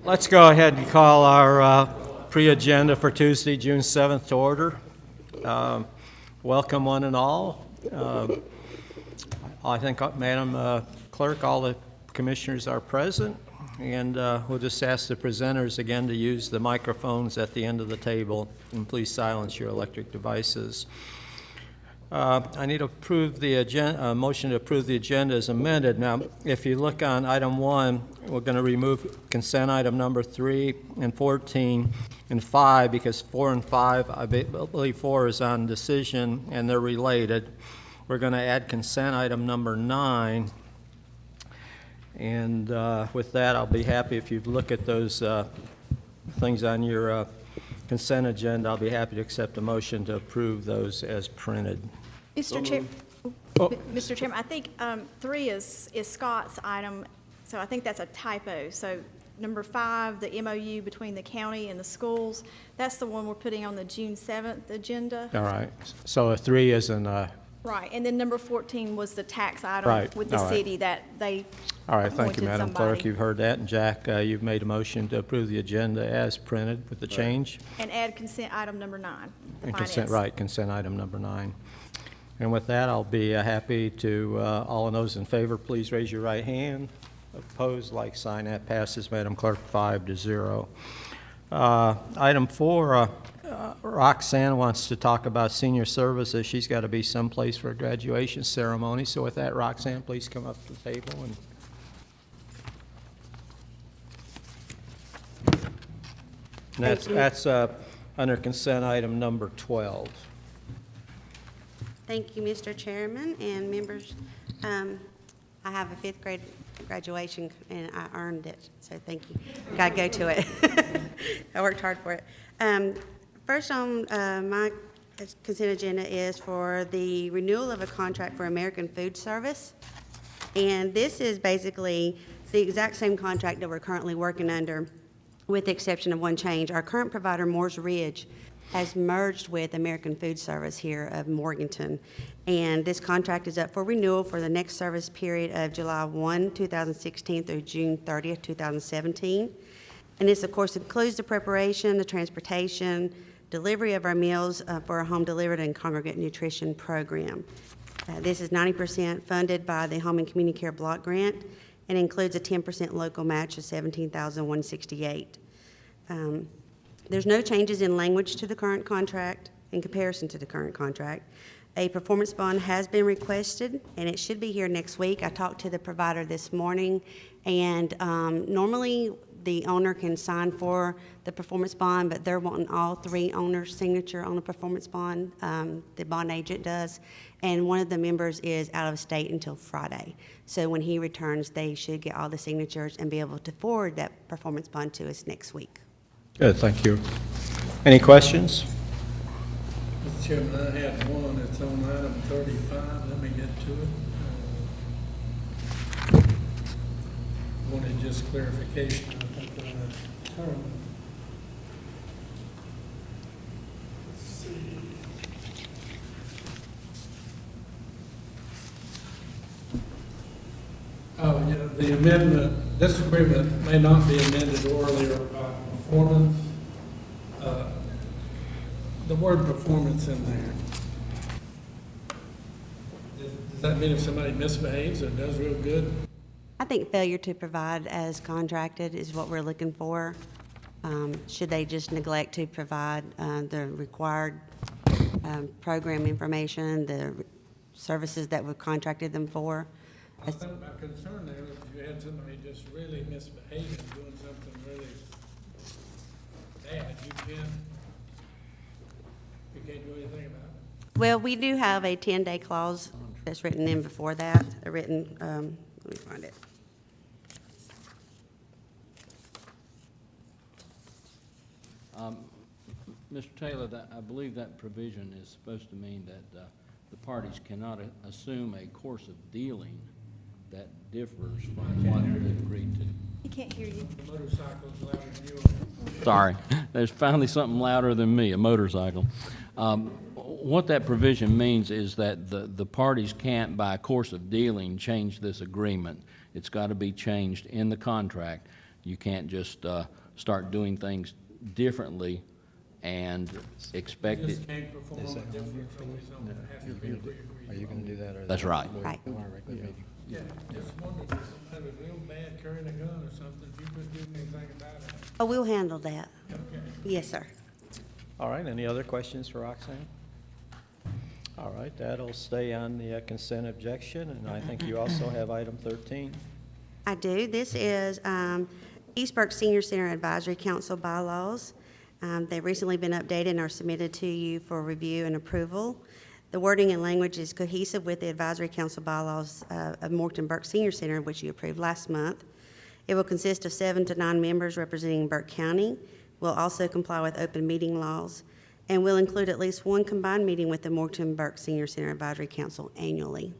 Let's go ahead and call our pre-agenda for Tuesday, June 7th to order. Welcome one and all. I think, Madam Clerk, all the commissioners are present, and we'll just ask the presenters again to use the microphones at the end of the table, and please silence your electric devices. I need to approve the agenda, motion to approve the agenda as amended. Now, if you look on item 1, we're going to remove consent item number 3 and 14 and 5 because 4 and 5, I believe 4 is on decision and they're related. We're going to add consent item number 9. And with that, I'll be happy if you look at those things on your consent agenda. I'll be happy to accept a motion to approve those as printed. Mr. Chairman, I think 3 is Scott's item, so I think that's a typo. So number 5, the MOU between the county and the schools, that's the one we're putting on the June 7th agenda. All right. So a 3 isn't Right, and then number 14 was the tax item with the city that they all right, thank you, Madam somebody. Clerk. You've heard that. And Jack, you've made a motion to approve the agenda as printed with the change. And add consent item number 9. And consent item number 9. And with that, I'll be happy to, all of those in favor, please raise your right hand. Opposed, like sign. That passes, Madam Clerk, 5-0. Item 4, Roxanne wants to talk about senior services. She's got to be someplace for a graduation ceremony. So with that, Roxanne, please come up to the table. And that's under consent item number 12. Thank you, Mr. Chairman and members. I have a 5th grade graduation, and I earned it, so thank you. Got to go to it. I worked hard for it. First on my consent agenda is for the renewal of a contract for American Food Service. And this is basically the exact same contract that we're currently working under, with the exception of one change. Our current provider, Moores Ridge, has merged with American Food Service here of Morganton. And this contract is up for renewal for the next service period of July 1, 2016 through June 30th, 2017. And this, of course, includes the preparation, the transportation, delivery of our meals for our home delivered and congregate nutrition program. This is 90% funded by the Home and Community Care Block Grant and includes a 10% local match of $17,168. There's no changes in language to the current contract in comparison to the current contract. A performance bond has been requested, and it should be here next week. I talked to the provider this morning, and normally the owner can sign for the performance bond, but they're wanting all 3 owners' signature on the performance bond. The bond agent does, and one of the members is out of state until Friday. So when he returns, they should get all the signatures and be able to forward that performance bond to us next week. Good, thank you. Any questions? Mr. Chairman, I had one. It's on item 35. Let me get to it. Wanted just clarification, I think, on the term. Let's see. Oh, yeah, the amendment, this agreement may not be amended orally or by performance. The word performance in there. Does that mean if somebody misbehaves or does real good? I think failure to provide as contracted is what we're looking for. Should they just neglect to provide the required program information, the services that we've contracted them for? I think my concern there is if you had somebody just really misbehaving, doing something really bad, you can't do anything about it. Well, we do have a 10-day clause that's written in before that, let me find it. Mr. Taylor, I believe that provision is supposed to mean that the parties cannot assume a course of dealing that differs from what they've agreed to. He can't hear you. The motorcycle's louder than you are. Sorry, there's finally something louder than me, a motorcycle. What that provision means is that the parties can't, by a course of dealing, change this agreement. It's got to be changed in the contract. You can't just start doing things differently and expect it. Just can't perform it differently from his own. It has to be pre-agreed. Are you going to do that? Or That's right. Right. Yeah, just wondered if somebody was real bad carrying a gun or something, if you could do anything about it. Oh, we'll handle that. Okay. Yes, sir. All right, any other questions for Roxanne? All right, that'll stay on the consent objection, and I think you also have item 13. I do. This is East Burke Senior Center Advisory Council bylaws. They've recently been updated and are submitted to you for review and approval. The wording and language is cohesive with the Advisory Council bylaws of Morton Burke Senior Center, which you approved last month. It will consist of 7 to 9 members representing Burke County, will also comply with open meeting laws, and will include at least one combined meeting with the Morton Burke Senior Center Advisory Council annually.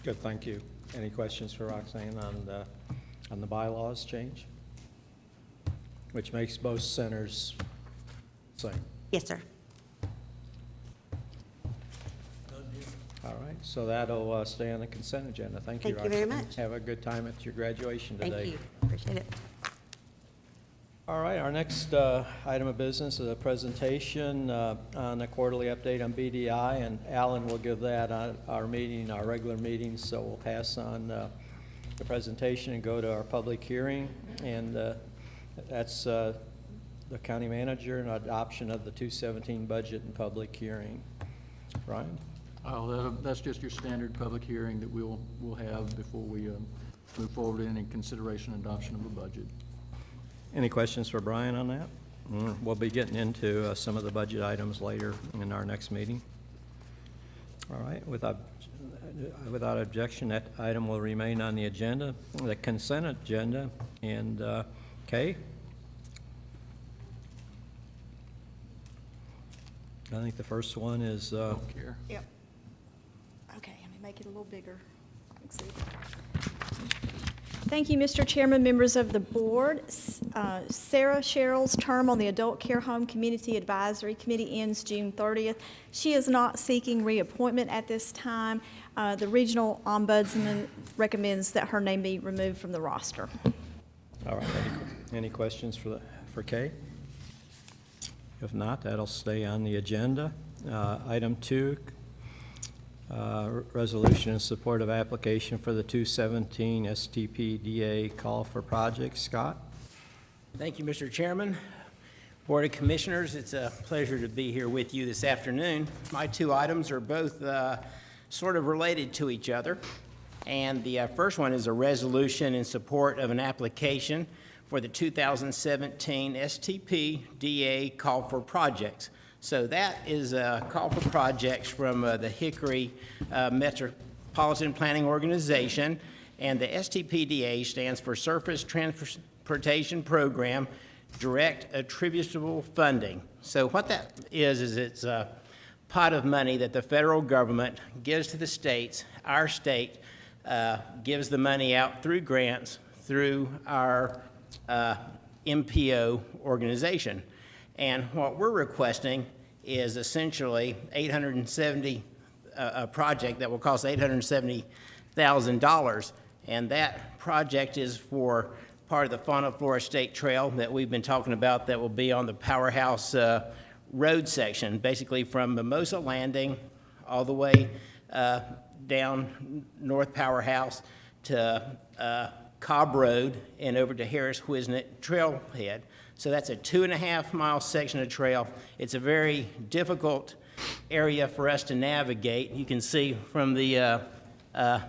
Good, thank you. Any questions for Roxanne on the bylaws change? Which makes both centers same. Yes, sir. All right, so that'll stay on the consent agenda. Thank you, Thank you very Roxanne. much. Have a good time at your graduation today. Thank you. Appreciate it. All right, our next item of business is a presentation on a quarterly update on BDI, and Alan will give that at our meeting, our regular meeting, so we'll pass on the presentation and go to our public hearing, and that's the county manager and adoption of the 2017 budget and public hearing. Ryan? Oh, that's just your standard public hearing that we'll have before we move forward in any consideration and adoption of the budget. Any questions for Brian on that? We'll be getting into some of the budget items later in our next meeting. All right, without objection, that item will remain on the agenda, the consent agenda. And Kay? I think the first one is, Don't care. Yep. Okay, let me make it a little bigger. Let's see. Thank you, Mr. Chairman, members of the board. Sarah Sherrill's term on the Adult Care Home Community Advisory Committee ends June 30th. She is not seeking reappointment at this time. The regional ombudsman recommends that her name be removed from the roster. all right, any questions for Kay? If not, that'll stay on the agenda. Item 2, resolution in support of application for the 2017 STPDA call for projects. Scott? Thank you, Mr. Chairman. Board of Commissioners, it's a pleasure to be here with you this afternoon. My 2 items are both sort of related to each other. And the first one is a resolution in support of an application for the 2017 STPDA call for projects. So that is a call for projects from the Hickory Metropolitan Planning Organization, and the STPDA stands for Surface Transportation Program Direct Attributable Funding. So what that is it's a pot of money that the federal government gives to the states. Our state gives the money out through grants through our MPO organization. And what we're requesting is essentially a project that will cost $870,000. And that project is for part of the Fauna Flora State Trail that we've been talking about that will be on the Powerhouse Road section, basically from Mimosa Landing all the way down North Powerhouse to Cobb Road and over to Harris Wisnet Trailhead. So that's a 2.5-mile section of trail. It's a very difficult area for us to navigate. You can see from the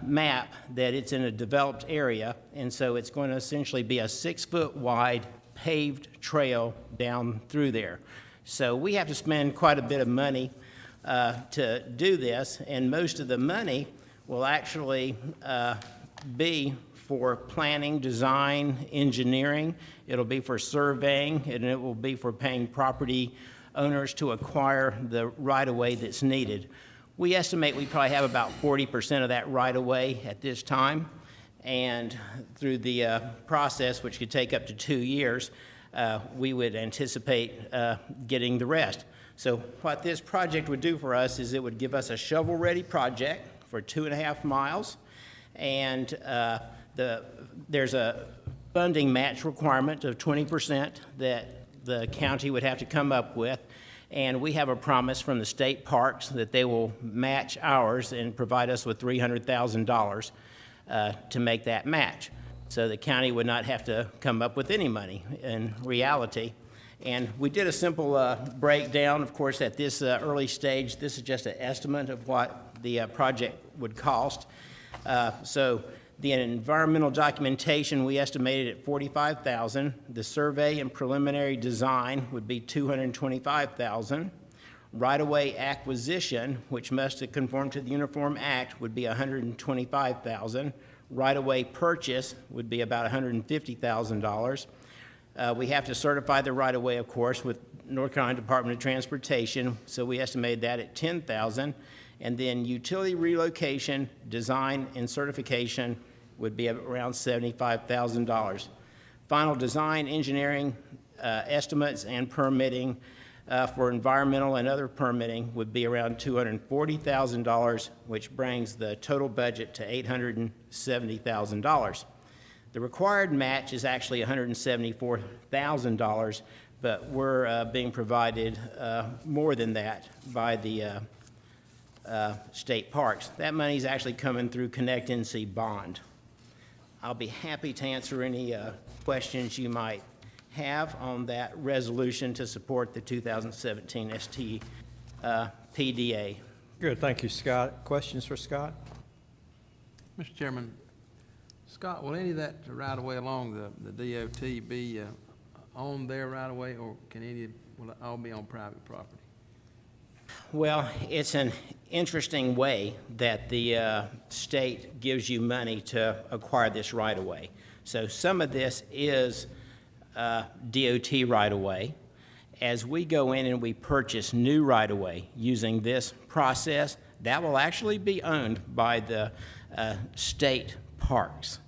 map that it's in a developed area, and so it's going to essentially be a 6-foot wide paved trail down through there. So we have to spend quite a bit of money to do this, and most of the money will actually be for planning, design, engineering. It'll be for surveying, and it will be for paying property owners to acquire the right-of-way that's needed. We estimate we probably have about 40% of that right-of-way at this time, and through the process, which could take up to 2 years, we would anticipate getting the rest. So what this project would do for us is it would give us a shovel-ready project for 2.5 miles, and there's a funding match requirement of 20% that the county would have to come up with, and we have a promise from the state parks that they will match ours and provide us with $300,000 to make that match. So the county would not have to come up with any money in reality. And we did a simple breakdown. Of course, at this early stage, this is just an estimate of what the project would cost. So the environmental documentation, we estimated at $45,000. The survey and preliminary design would be $225,000. Right-of-way acquisition, which must conform to the Uniform Act, would be $125,000. Right-of-way purchase would be about $150,000. We have to certify the right-of-way, of course, with North Carolina Department of Transportation, so we estimated that at $10,000. And then utility relocation, design, and certification would be around $75,000. Final design, engineering, estimates, and permitting for environmental and other permitting would be around $240,000, which brings the total budget to $870,000. The required match is actually $174,000, but we're being provided more than that by the state parks. That money is actually coming through Connect NC bond. I'll be happy to answer any questions you might have on that resolution to support the 2017 ST PDA. Good, thank you, Scott. Questions for Scott? Mr. Chairman, Scott, will any of that right-of-way along the DOT be on their right-of-way, or will it all be on private property? Well, it's an interesting way that the state gives you money to acquire this right-of-way. So some of this is DOT right-of-way. As we go in and we purchase new right-of-way using this process, that will actually be owned by the state parks.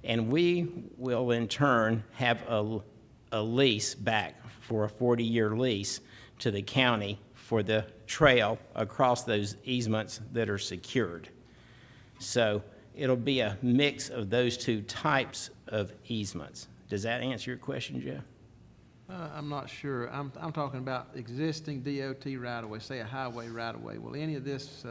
And we will in turn have a lease back for a 40-year lease to the county for the trail across those easements that are secured. So it'll be a mix of those two types of easements. Does that answer your question, Jeff? I'm not sure. I'm talking about existing DOT right-of-way, say a highway right-of-way. Will any of this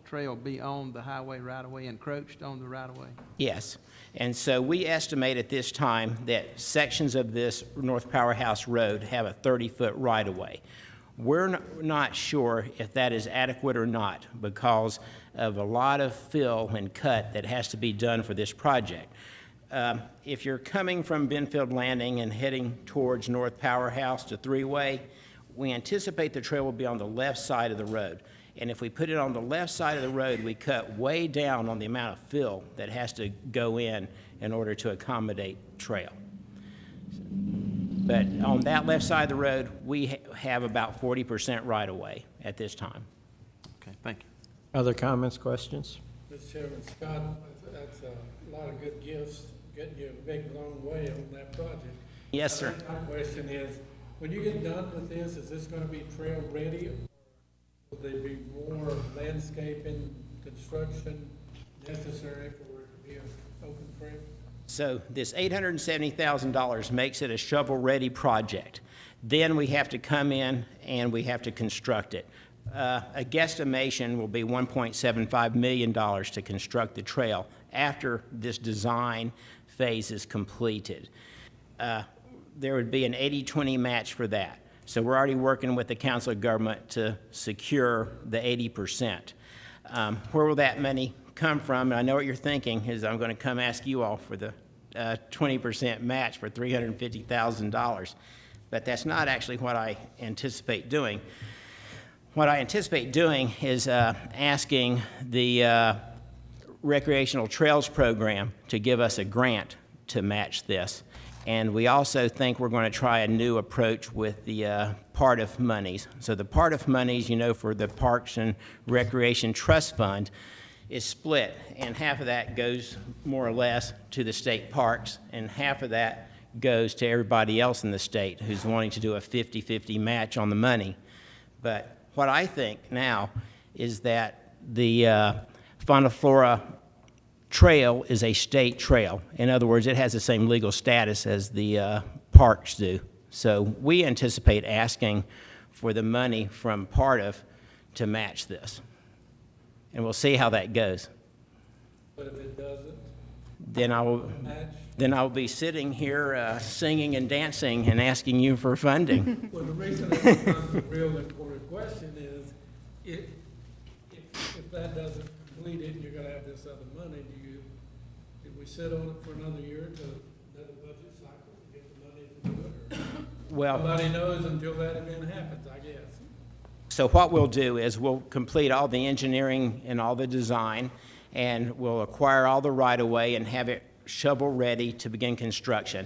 trail be on the highway right-of-way, encroached on the right-of-way? Yes. And so we estimate at this time that sections of this North Powerhouse Road have a 30-foot right-of-way. We're not sure if that is adequate or not because of a lot of fill and cut that has to be done for this project. If you're coming from Benfield Landing and heading towards North Powerhouse to Three-Way, we anticipate the trail will be on the left side of the road. And if we put it on the left side of the road, we cut way down on the amount of fill that has to go in order to accommodate trail. But on that left side of the road, we have about 40% right-of-way at this time. Okay, thank you. Other comments, questions? Mr. Chairman, Scott, that's a lot of good gifts, getting you a big, long way on that project. Yes, sir. My question is, when you get done with this, is this gonna be trail ready? Or will there be more landscaping, construction necessary for it to be an open trail? So this $870,000 makes it a shovel-ready project. Then we have to come in and we have to construct it. A guesstimation will be $1.75 million to construct the trail after this design phase is completed. There would be an 80-20 match for that. So we're already working with the Council of Government to secure the 80%. Where will that money come from? And I know what you're thinking is I'm going to come ask you all for the 20% match for $350,000. But that's not actually what I anticipate doing. What I anticipate doing is asking the Recreational Trails Program to give us a grant to match this. And we also think we're going to try a new approach with the PARTF monies. So the PARTF monies, you know, for the Parks and Recreation Trust Fund is split, and half of that goes more or less to the state parks, and half of that goes to everybody else in the state who's wanting to do a 50-50 match on the money. But what I think now is that the fauna flora trail is a state trail. In other words, it has the same legal status as the parks do. So we anticipate asking for the money from Pardiff to match this. And we'll see how that goes. But if it doesn't Then I will, match, then I'll be sitting here singing and dancing and asking you for funding. well, the reason that becomes a real important question is, if that doesn't complete it, and you're gonna have this other money, did we sit on it for another year to another budget cycle to get the money to do it? Or Well, nobody knows until that event happens, I guess. so what we'll do is we'll complete all the engineering and all the design, and we'll acquire all the right-of-way and have it shovel-ready to begin construction.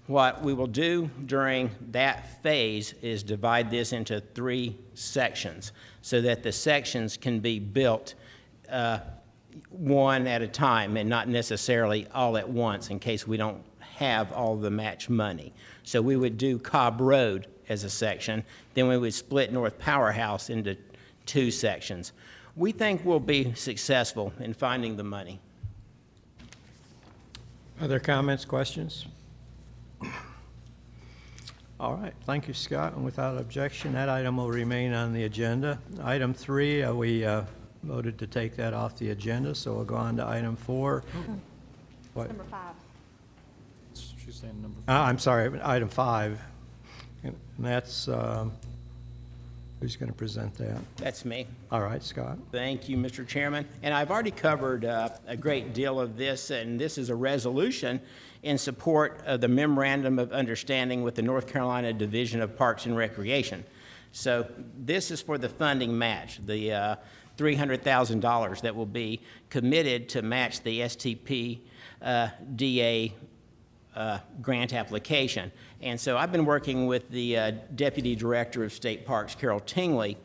What we will do during that phase is divide this into 3 sections so that the sections can be built one at a time and not necessarily all at once in case we don't have all the match money. So we would do Cobb Road as a section, then we would split North Powerhouse into 2 sections. We think we'll be successful in finding the money. Other comments, questions? All right, thank you, Scott, and without objection, that item will remain on the agenda. Item 3, we voted to take that off the agenda, so we'll go on to item 4. What? Number 5. She's saying number. I'm sorry, item 5. And that's, who's going to present that? That's me. All right, Scott. Thank you, Mr. Chairman. And I've already covered a great deal of this, and this is a resolution in support of the Memorandum of Understanding with the North Carolina Division of Parks and Recreation. So this is for the funding match, the $300,000 that will be committed to match the STP DA grant application. And so I've been working with the Deputy Director of State Parks, Carol Tingley,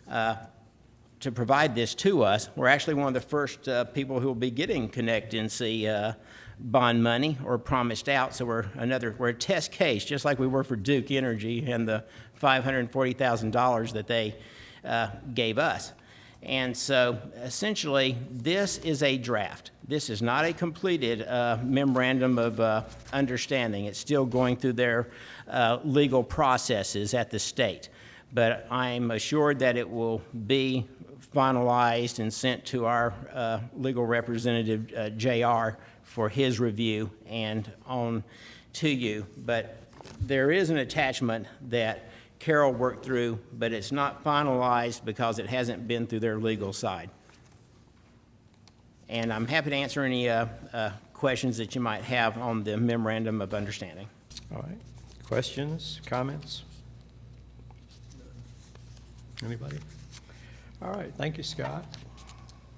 to provide this to us. We're actually one of the first people who will be getting Connect NC bond money or promised out. So we're a test case, just like we were for Duke Energy and the $540,000 that they gave us. And so essentially, this is a draft. This is not a completed memorandum of understanding. It's still going through their legal processes at the state. But I'm assured that it will be finalized and sent to our legal representative, JR, for his review and on to you. But there is an attachment that Carol worked through, but it's not finalized because it hasn't been through their legal side. And I'm happy to answer any questions that you might have on the Memorandum of Understanding. All right. Questions, comments? Anybody? All right, thank you, Scott.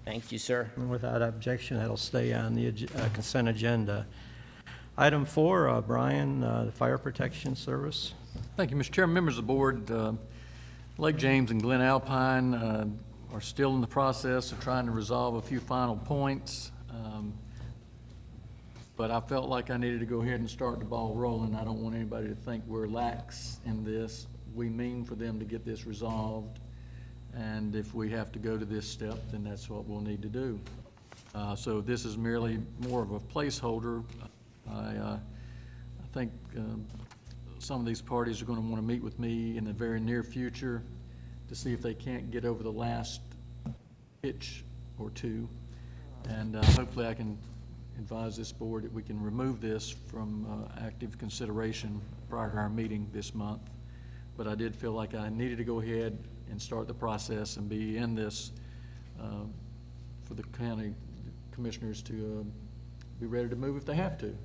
Thank you, sir. And without objection, that'll stay on the consent agenda. Item 4, Brian, the Fire Protection Service. Thank you, Mr. Chairman, members of the board. Lake James and Glen Alpine are still in the process of trying to resolve a few final points. But I felt like I needed to go ahead and start the ball rolling. I don't want anybody to think we're lax in this. We mean for them to get this resolved. And if we have to go to this step, then that's what we'll need to do. So this is merely more of a placeholder. I think some of these parties are going to want to meet with me in the very near future to see if they can't get over the last hitch or two. And hopefully I can advise this board that we can remove this from active consideration prior to our meeting this month. But I did feel like I needed to go ahead and start the process and be in this for the county commissioners to be ready to move if they have to.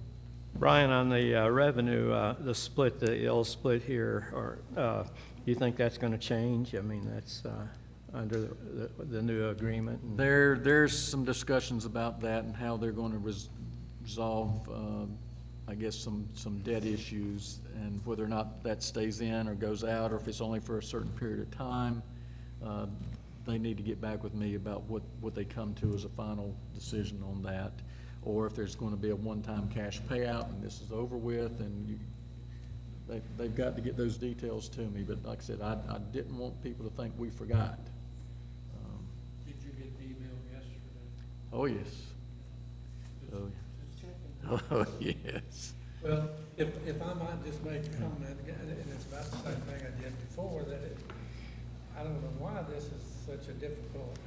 Brian, on the revenue, the split, the ill split here, or you think that's going to change? I mean, that's under the new agreement? And There's some discussions about that and how they're going to resolve, I guess, some debt issues and whether or not that stays in or goes out, or if it's only for a certain period of time. They need to get back with me about what they come to as a final decision on that, or if there's going to be a one-time cash payout and this is over with, and they've got to get those details to me. But like I said, I didn't want people to think we forgot. Did you get the email yesterday? Oh, yes. Oh, yes. Well, if I might just make a comment, and it's about the same thing I did before, that I don't know why this is such a difficult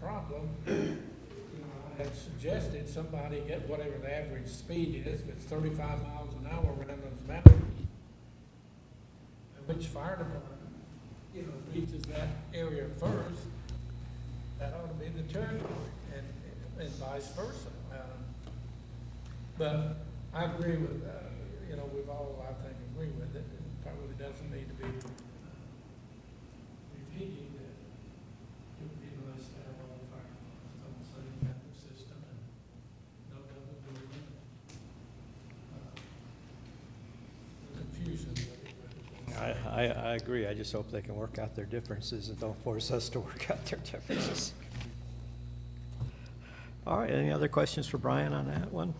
problem. You know, I had suggested somebody get whatever the average speed is, if it's 35 miles an hour around those mountains, which fire department, you know, reaches that area first, that ought to be the territory, and vice versa. But I agree with, you know, we've all, I think, agree with it. It probably doesn't need to be repeated, that it would be nice to have all the fire departments on the same kind of system and no double duty. The confusion that it represents. I agree. I just hope they can work out their differences and don't force us to work out their differences. All right, any other questions for Brian on that one?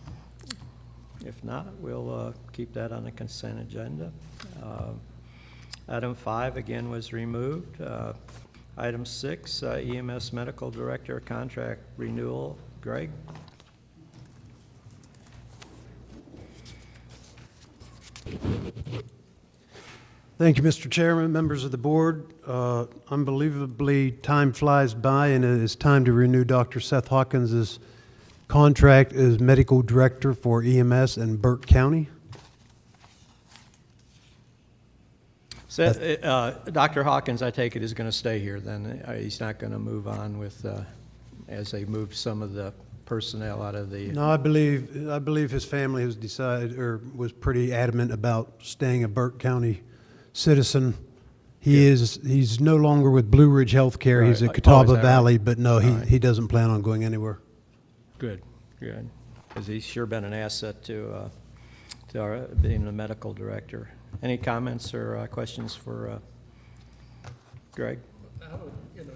If not, we'll keep that on the consent agenda. Item 5, again, was removed. Item 6, EMS Medical Director contract renewal. Greg? Thank you, Mr. Chairman, members of the board. Unbelievably, time flies by, and it is time to renew Dr. Seth Hawkins' contract as Medical Director for EMS in Burke County. So, Dr. Hawkins, I take it, is going to stay here then? He's not going to move on with, as they move some of the personnel out of the... No, I believe his family has decided, or was pretty adamant about staying a Burke County citizen. He's no longer with Blue Ridge Healthcare. Right. He's at Oh, is Catawba that Valley, right? but no, All right. he doesn't plan on going anywhere. Good, good. Because he's sure been an asset to our being the medical director. Any comments or questions for Greg? I would, you know,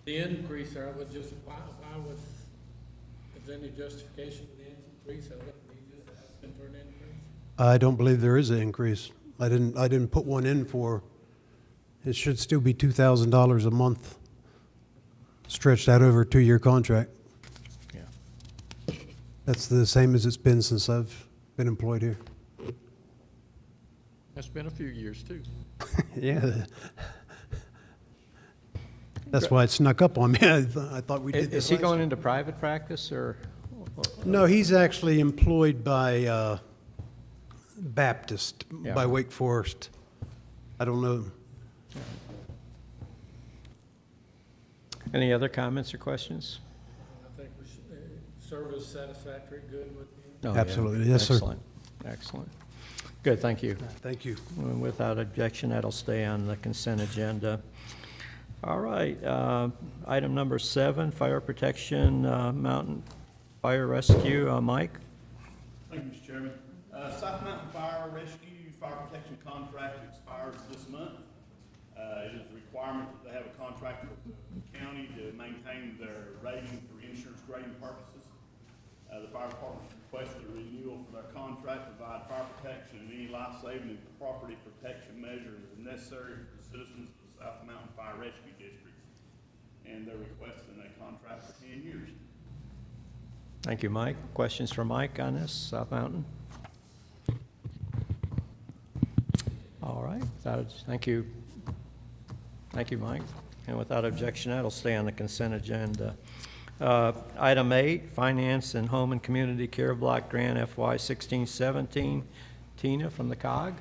the increase, I would just, why was, is there any justification for the increase? I wouldn't be just asking for an increase. I don't believe there is an increase. I didn't put one in for, it should still be $2,000 a month, stretched out over a 2-year contract. Yeah. That's the same as it's been since I've been employed here. That's been a few years, too. Yeah. That's why it snuck up on me. I thought we did this Is he last going year. into private practice or? No, he's actually employed by Baptist, Yeah. by Wake Forest. I don't know. Any other comments or questions? I think we should, service satisfactory, good with you. Oh, yeah. Absolutely. Yes, sir. Excellent, excellent. Good, thank you. Thank you. Without objection, that'll stay on the consent agenda. All right, item number 7, fire protection, mountain fire rescue. Mike? Thank you, Mr. Chairman. South Mountain Fire Rescue Fire Protection contract expires this month. It is a requirement that they have a contract with the county to maintain their rating for insurance grading purposes. The fire department requested a renewal for their contract to provide fire protection and any life-saving and property protection measures necessary for the citizens of the South Mountain Fire Rescue District. And they're requesting a contract for 10 years. Thank you, Mike. Questions for Mike on this, South Mountain? All right, thank you. Thank you, Mike. And without objection, that'll stay on the consent agenda. Item 8, Finance and Home and Community Care Block Grant FY 16-17. Tina from the COG.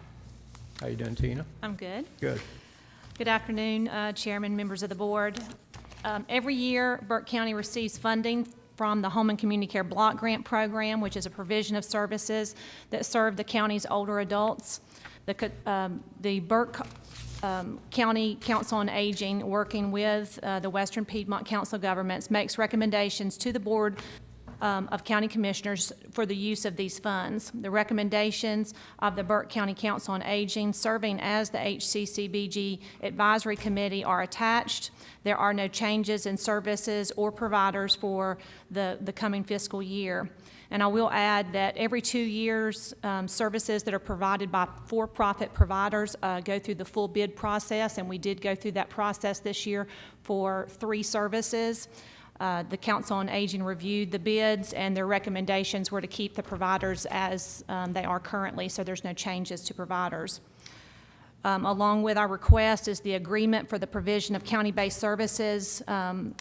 How you doing, Tina? I'm good. Good. Good afternoon, Chairman, members of the board. Every year, Burke County receives funding from the Home and Community Care Block Grant Program, which is a provision of services that serve the county's older adults. The Burke County Council on Aging, working with the Western Piedmont Council of Governments, makes recommendations to the Board of County Commissioners for the use of these funds. The recommendations of the Burke County Council on Aging, serving as the HCCBG Advisory Committee, are attached. There are no changes in services or providers for the coming fiscal year. And I will add that every 2 years, services that are provided by for-profit providers go through the full bid process, and we did go through that process this year for 3 services. The Council on Aging reviewed the bids, and their recommendations were to keep the providers as they are currently, so there's no changes to providers. Along with our request is the agreement for the provision of county-based services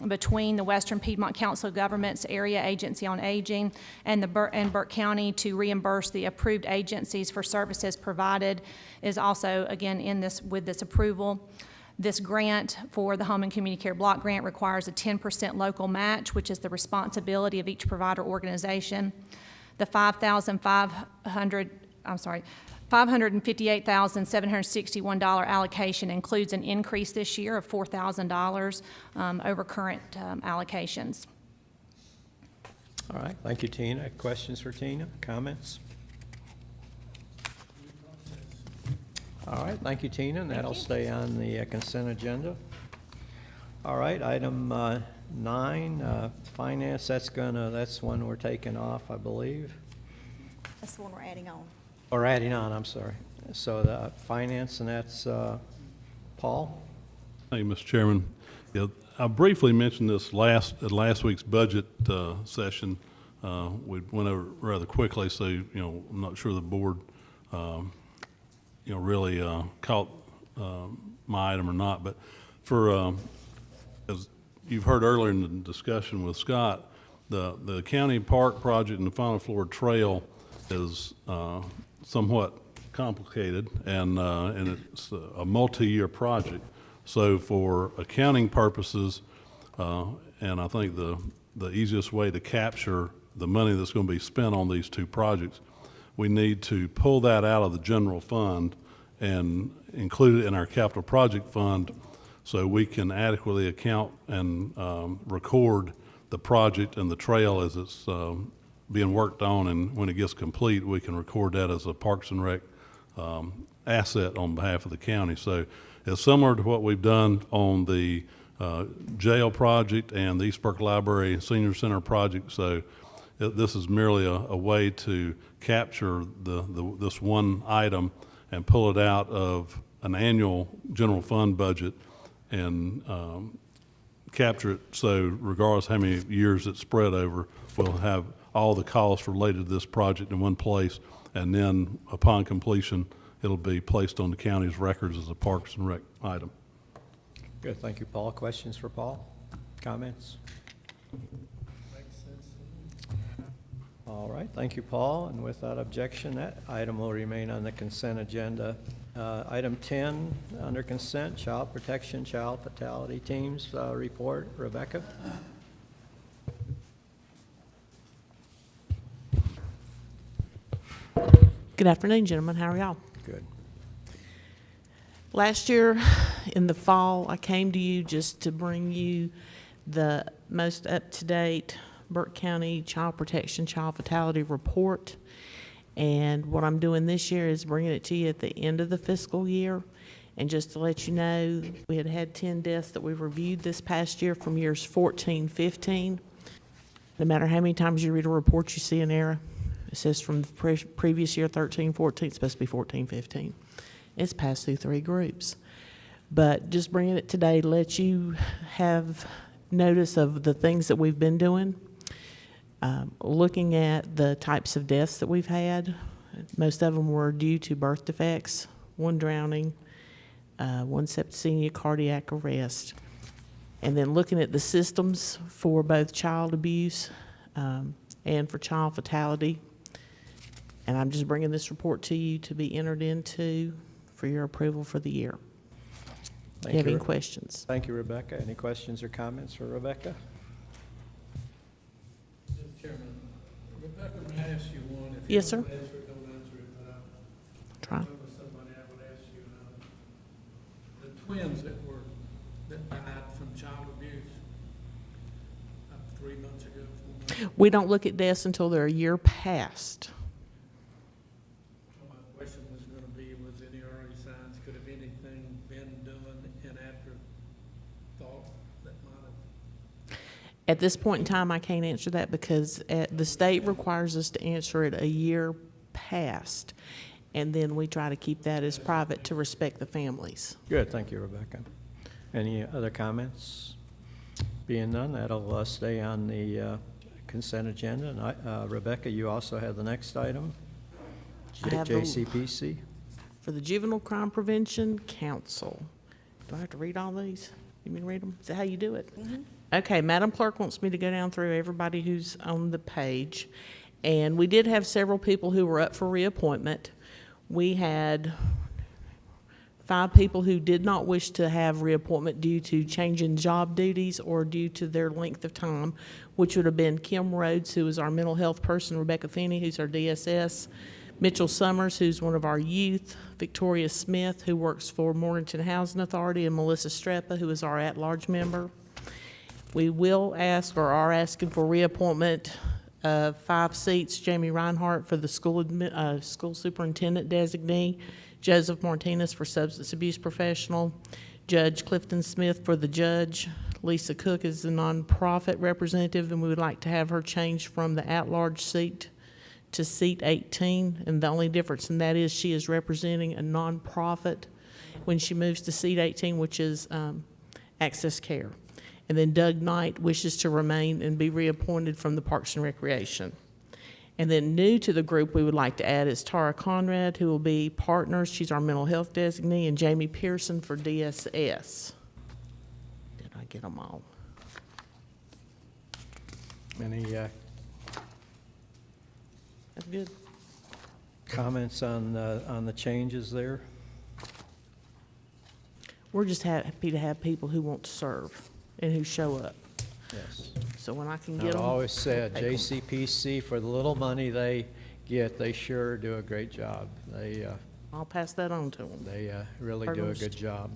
between the Western Piedmont Council of Governments Area Agency on Aging and Burke County to reimburse the approved agencies for services provided is also, again, with this approval. This grant for the Home and Community Care Block Grant requires a 10% local match, which is the responsibility of each provider organization. The $558,761 allocation includes an increase this year of $4,000 over current allocations. All right, thank you, Tina. Questions for Tina? Comments? All right, thank you, Tina, and that'll stay on the consent agenda. All right, item 9, finance, that's one we're taking off, I believe. That's the one we're adding on. Or adding on, I'm sorry. So the finance, and that's Paul? Thank you, Mr. Chairman. Yeah, I briefly mentioned this at last week's budget session. We went over rather quickly, so I'm not sure the board really caught my item or not. But for as you've heard earlier in the discussion with Scott, the county park project and the Final Floor Trail is somewhat complicated, and it's a multi-year project. So for accounting purposes, and I think the easiest way to capture the money that's going to be spent on these two projects, we need to pull that out of the general fund and include it in our capital project fund so we can adequately account and record the project and the trail as it's being worked on, and when it gets complete, we can record that as a Parks and Rec asset on behalf of the county. So it's similar to what we've done on the jail project and the East Burke Library Senior Center project. So this is merely a way to capture this one item and pull it out of an annual general fund budget and capture it, so regardless how many years it's spread over, we'll have all the costs related to this project in one place, and then upon completion, it'll be placed on the county's records as a Parks and Rec item. Good, thank you, Paul. Questions for Paul? Comments? Makes sense. All right, thank you, Paul, and without objection, that item will remain on the consent agenda. Item 10, under consent, Child Protection, Child Fatality Teams report. Rebecca? Good afternoon, gentlemen. How are y'all? Good. Last year in the fall, I came to you just to bring you the most up-to-date Burke County Child Protection, Child Fatality report. And what I'm doing this year is bringing it to you at the end of the fiscal year. And just to let you know, we had 10 deaths that we reviewed this past year from years 14, 15. No matter how many times you read a report, you see an error. It says from the previous year, 13, 14, it's supposed to be 14, 15. It's passed through 3 groups. But just bringing it today to let you have notice of the things that we've been doing. Looking at the types of deaths that we've had, most of them were due to birth defects, 1 drowning, 1 septicemia, cardiac arrest. And then looking at the systems for both child abuse and for child fatality. And I'm just bringing this report to you to be entered into for your approval for the year. Do you have any questions? Thank you, Rebecca. Any questions or comments for Rebecca? Mr. Chairman, Rebecca, may I ask you one? If Yes, you sir. don't answer it, don't answer it, but I Try. remember somebody I would ask you, the twins that died from child abuse, 3 months ago, 4 months. We don't look at deaths until they're a year past. So my question was gonna be, was any early signs, could have anything been done in afterthought that might have? At this point in time, I can't answer that because the state requires us to answer it a year past. And then we try to keep that as private to respect the families. Good, thank you, Rebecca. Any other comments? Being none, that'll stay on the consent agenda. And Rebecca, you also have the next item, I have the- JCPC. For the Juvenile Crime Prevention Council. Do I have to read all these? You mean read them? Is that how you do it? Okay, Madam Clerk wants me to go down through everybody who's on the page. And we did have several people who were up for reappointment. We had 5 people who did not wish to have reappointment due to change in job duties or due to their length of time, which would have been Kim Rhodes, who is our mental health person, Rebecca Finney, who's our DSS, Mitchell Summers, who's one of our youth, Victoria Smith, who works for Morganton Housing Authority, and Melissa Strepa, who is our at-large member. We will ask, or are asking for reappointment of 5 seats, Jamie Reinhardt for the school superintendent designee, Joseph Martinez for substance abuse professional, Judge Clifton Smith for the judge, Lisa Cook is the nonprofit representative, and we would like to have her changed from the at-large seat to seat 18, and the only difference in that is she is representing a nonprofit when she moves to seat 18, which is Access Care. And then Doug Knight wishes to remain and be reappointed from the Parks and Recreation. And then new to the group we would like to add is Tara Conrad, who will be partners. She's our mental health designee, and Jamie Pearson for DSS. Did I get them all? Any That's good. comments on the changes there? We're just happy to have people who want to serve and who show up. Yes. So when I can get I've them. always said, take 'em. JCPC, for the little money they get, they sure do a great job. I'll pass that on to them. They really do a good job,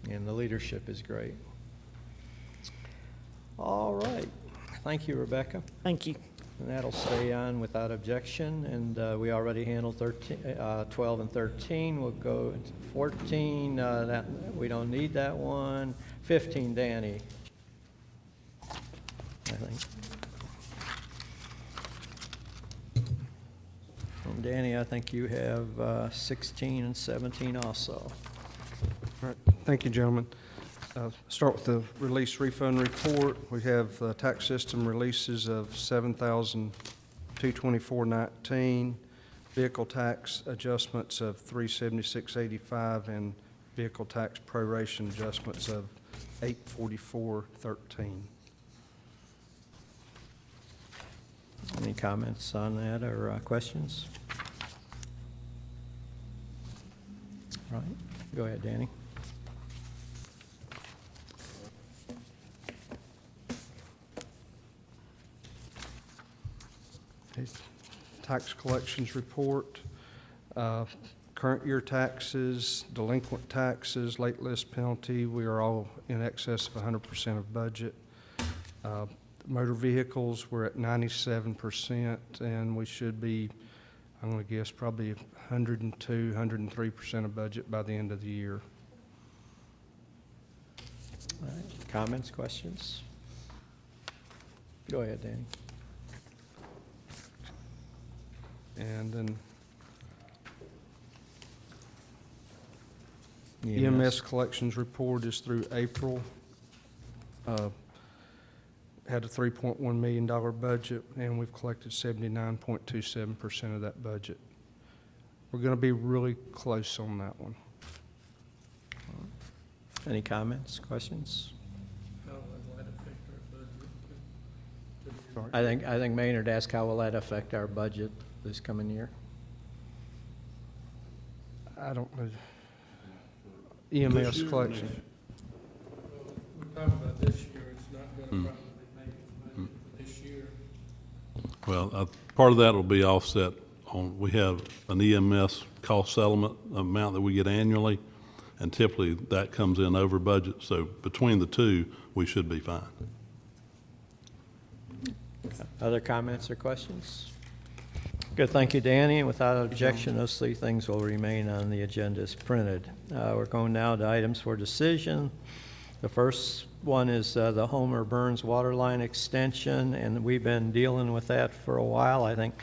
and the leadership is great. All right. Thank you, Rebecca. Thank you. And that'll stay on without objection, and we already handled 12 and 13. We'll go to 14, that, we don't need that one. 15, Danny, I think. And Danny, I think you have 16 and 17 also. All right, thank you, gentlemen. Start with the release refund report. We have tax system releases of $7,224.19, vehicle tax adjustments of $376.85, and vehicle tax proration adjustments of $844.13. Any comments on that or questions? All right, go ahead, Danny. Tax collections report, current year taxes, delinquent taxes, late list penalty, we are all in excess of 100% of budget. Motor vehicles, we're at 97%, and we should be, I'm going to guess, probably 102, 103% of budget by the end of the year. All right, comments, questions? Go ahead, Danny. And then EMS collections report is through April. Had a $3.1 million budget, and we've collected 79.27% of that budget. We're going to be really close on that one. Any comments, questions? How will that affect our budget? I think Maynard asked, how will that affect our budget this coming year? I don't know. EMS collection. We're talking about this year, it's not gonna probably make its budget for this year. Well, part of that will be offset on, we have an EMS cost settlement amount that we get annually, and typically that comes in over budget. So between the two, we should be fine. Other comments or questions? Good, thank you, Danny. And without objection, those 3 things will remain on the agenda as printed. We're going now to items for decision. The first one is the Homer Burns water line extension, and we've been dealing with that for a while. I think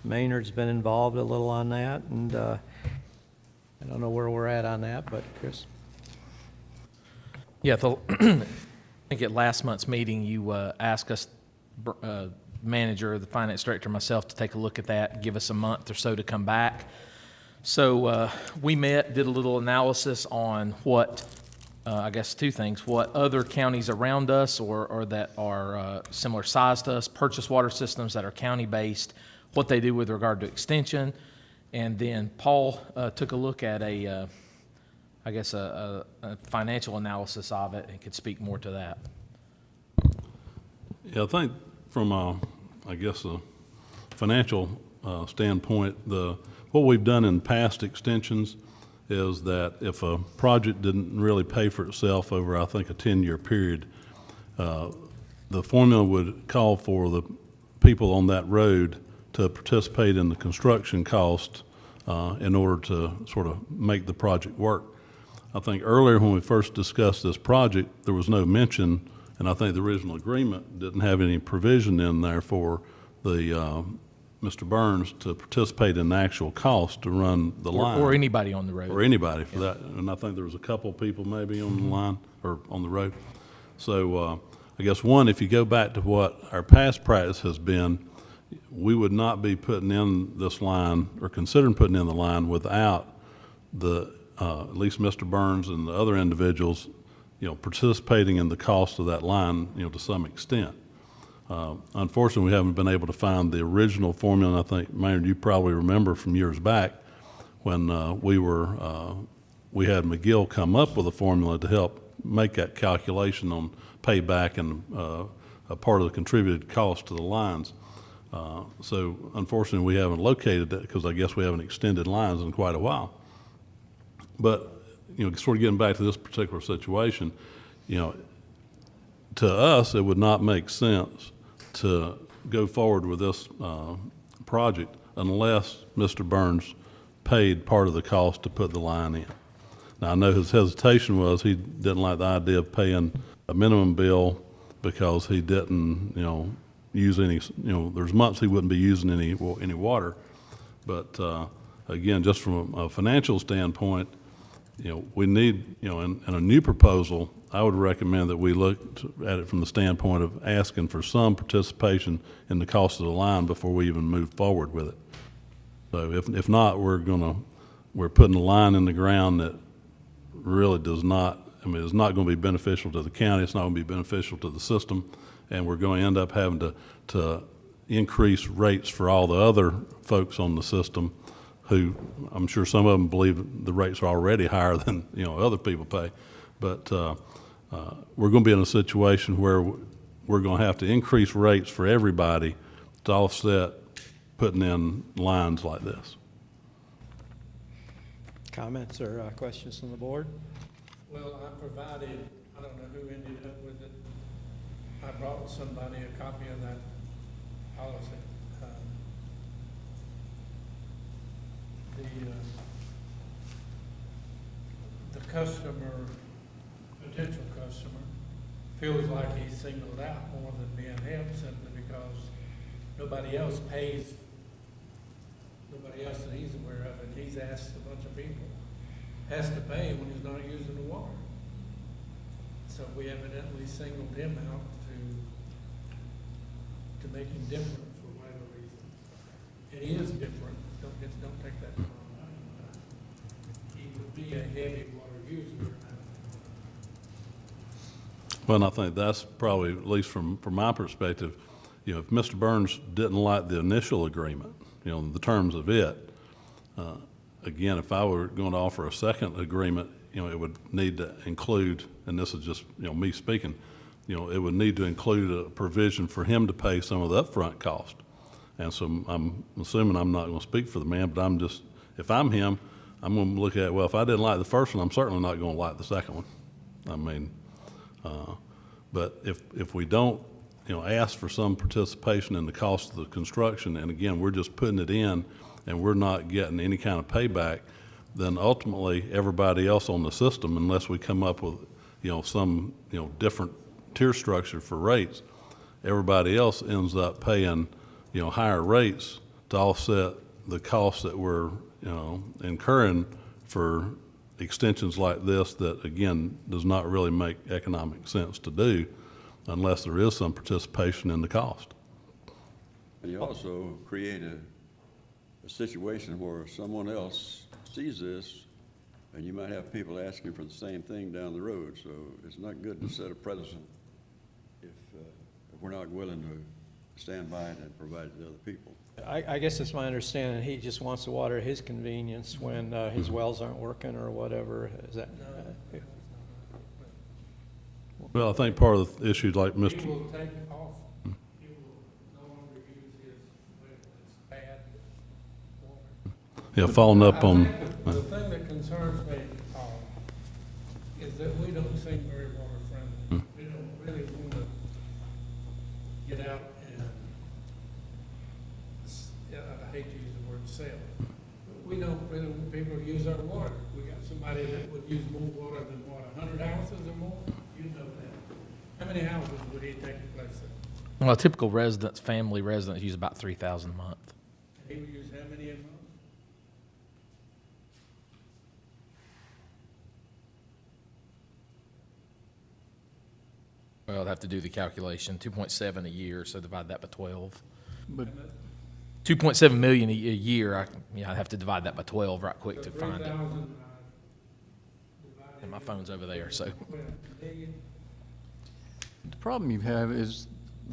Maynard's been involved a little on that, and I don't know where we're at on that, but Chris? Yeah, think at last month's meeting, you asked us, manager, the finance director, myself, to take a look at that, give us a month or so to come back. So we met, did a little analysis on what, I guess two things, what other counties around us or that are similar size to us purchase water systems that are county-based, what they do with regard to extension. And then Paul took a look at a financial analysis of it and could speak more to that. Yeah, I think from a financial standpoint, what we've done in past extensions is that if a project didn't really pay for itself over, I think, a 10-year period, the formula would call for the people on that road to participate in the construction cost in order to sort of make the project work. I think earlier when we first discussed this project, there was no mention, and I think the original agreement didn't have any provision in there for the Mr. Burns to participate in the actual cost to run the line. Or anybody on the road. Or anybody for that. And I think there was a couple people maybe on the line or on the road. So I guess one, if you go back to what our past practice has been, we would not be putting in this line or considering putting in the line without the at least Mr. Burns and the other individuals, participating in the cost of that line, to some extent. Unfortunately, we haven't been able to find the original formula, and I think, Maynard, you probably remember from years back when we had McGill come up with a formula to help make that calculation on payback and a part of the contributed cost to the lines. So unfortunately, we haven't located that because I guess we haven't extended lines in quite a while. But, sort of getting back to this particular situation, to us, it would not make sense to go forward with this project unless Mr. Burns paid part of the cost to put the line in. Now, I know his hesitation was he didn't like the idea of paying a minimum bill because he didn't, use any, there's months he wouldn't be using any water. But again, just from a financial standpoint, we need, in a new proposal, I would recommend that we look at it from the standpoint of asking for some participation in the cost of the line before we even move forward with it. So if not, we're putting a line in the ground that really does not, it's not going to be beneficial to the county, it's not going to be beneficial to the system, and we're going to end up having to increase rates for all the other folks on the system who I'm sure some of them believe the rates are already higher than other people pay. But we're going to be in a situation where we're going to have to increase rates for everybody to offset putting in lines like this. Comments or questions from the board? Well, I provided, I don't know who ended up with it. I brought somebody a copy of that policy. The customer, potential customer, feels like he's singled out more than being helped simply because nobody else pays, nobody else that he's aware of, and he's asked a bunch of people, has to pay when he's not using the water. So we evidently singled him out to make him different for whatever reason. And he is different, don't take that wrong. He would be a heavy water user. Well, and I think that's probably, at least from my perspective, if Mr. Burns didn't like the initial agreement, the terms of it, again, if I were going to offer a second agreement, it would need to include, and this is just, me speaking, it would need to include a provision for him to pay some of the upfront cost. And so I'm assuming I'm not going to speak for the man, but if I'm him, I'm going to look at, well, if I didn't like the first one, I'm certainly not going to like the second one. But if we don't, ask for some participation in the cost of the construction, and again, we're just putting it in and we're not getting any kind of payback, then ultimately everybody else on the system, unless we come up with, some, different tier structure for rates, everybody else ends up paying, higher rates to offset the costs that we're, incurring for extensions like this that, again, does not really make economic sense to do unless there is some participation in the cost. And you also create a situation where someone else sees this, and you might have people asking for the same thing down the road. So it's not good to set a precedent if we're not willing to stand by it and provide it to other people. I guess it's my understanding he just wants to water at his convenience when his wells aren't working or whatever. Is that? Well, I think part of the issue, like He Mr. will take off, he will no longer use his, well, it's bad water. Yeah, following up on. I think the thing that concerns me, is that we don't seem very water friendly. We don't really want to get out and, I hate to use the word sell, but we don't really want people to use our water. We got somebody that would use more water than what, 100 houses or more? You know that. How many houses would he take place in? Well, a typical residence, family residence, use about 3,000 a month. He would use how many a month? Well, I'd have to do the calculation, 2.7 a year, so divide that by 12. But 2.7 million a year, I'd have to divide that by 12 right quick to find it. 3,000 And my phone's over there, so. the problem you have is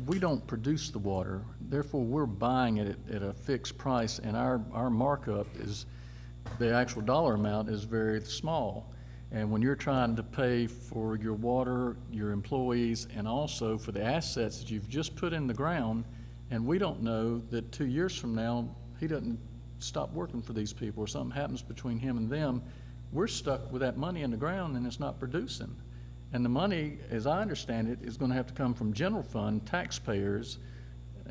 we don't produce the water, therefore we're buying it at a fixed price, and our markup is, the actual dollar amount is very small. And when you're trying to pay for your water, your employees, and also for the assets that you've just put in the ground, and we don't know that 2 years from now, he doesn't stop working for these people, or something happens between him and them, we're stuck with that money in the ground and it's not producing. And the money, as I understand it, is gonna have to come from general fund taxpayers.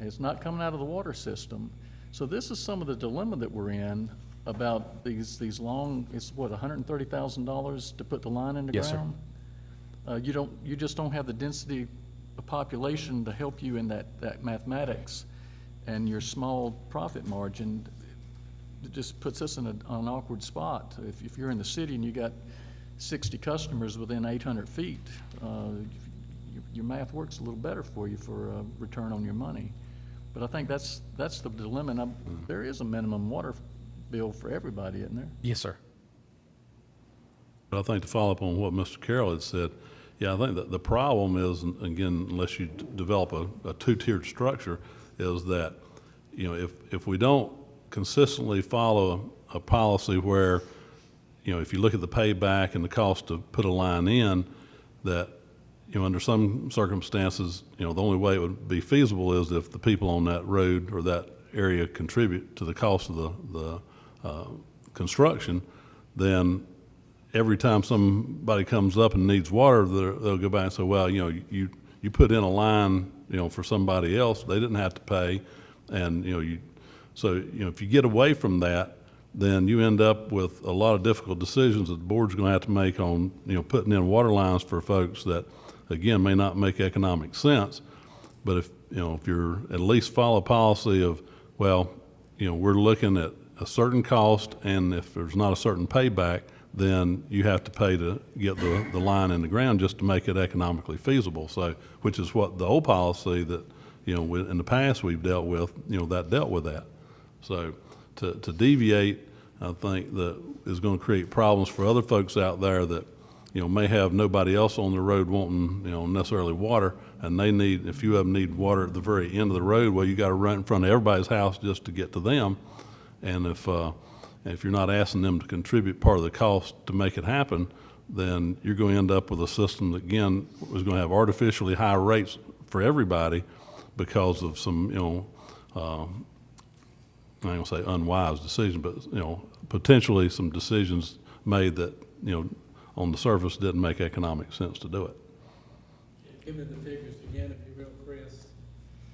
It's not coming out of the water system. So this is some of the dilemma that we're in about these long, it's what, $130,000 to put the line in the Yes, sir. ground? You just don't have the density of population to help you in that mathematics, and your small profit margin, it just puts us in an awkward spot. If you're in the city and you got 60 customers within 800 feet, your math works a little better for you for a return on your money. But I think that's the dilemma, and there is a minimum water bill for everybody, isn't there? Yes, sir. But I think to follow up on what Mr. Carroll had said, yeah, I think that the problem is, and again, unless you develop a two-tiered structure, is that, you know, if we don't consistently follow a policy where, you know, if you look at the payback and the cost to put a line in, that, you know, under some circumstances, you know, the only way it would be feasible is if the people on that road or that area contribute to the cost of the construction, then every time somebody comes up and needs water, they'll go back and say, well, you know, you put in a line, you know, for somebody else, they didn't have to pay, and, you know, so, you know, if you get away from that, then you end up with a lot of difficult decisions that the board's gonna have to make on, you know, putting in water lines for folks that, again, may not make economic sense. But if, you know, if you're at least follow a policy of, well, you know, we're looking at a certain cost, and if there's not a certain payback, then you have to pay to get the line in the ground just to make it economically feasible. So, which is what the old policy that, you know, in the past we've dealt with, you know, that dealt with that. So to deviate, I think that is going to create problems for other folks out there that, you know, may have nobody else on the road wanting, you know, necessarily water, and they need, if you of them need water at the very end of the road, well, you got to run in front of everybody's house just to get to them. And if you're not asking them to contribute part of the cost to make it happen, then you're going to end up with a system that, again, is going to have artificially high rates for everybody because of some, you know, I ain't gonna say unwise decision, but, you know, potentially some decisions made that, you know, on the surface didn't make economic sense to do it. Give me the figures again, if you will, Chris.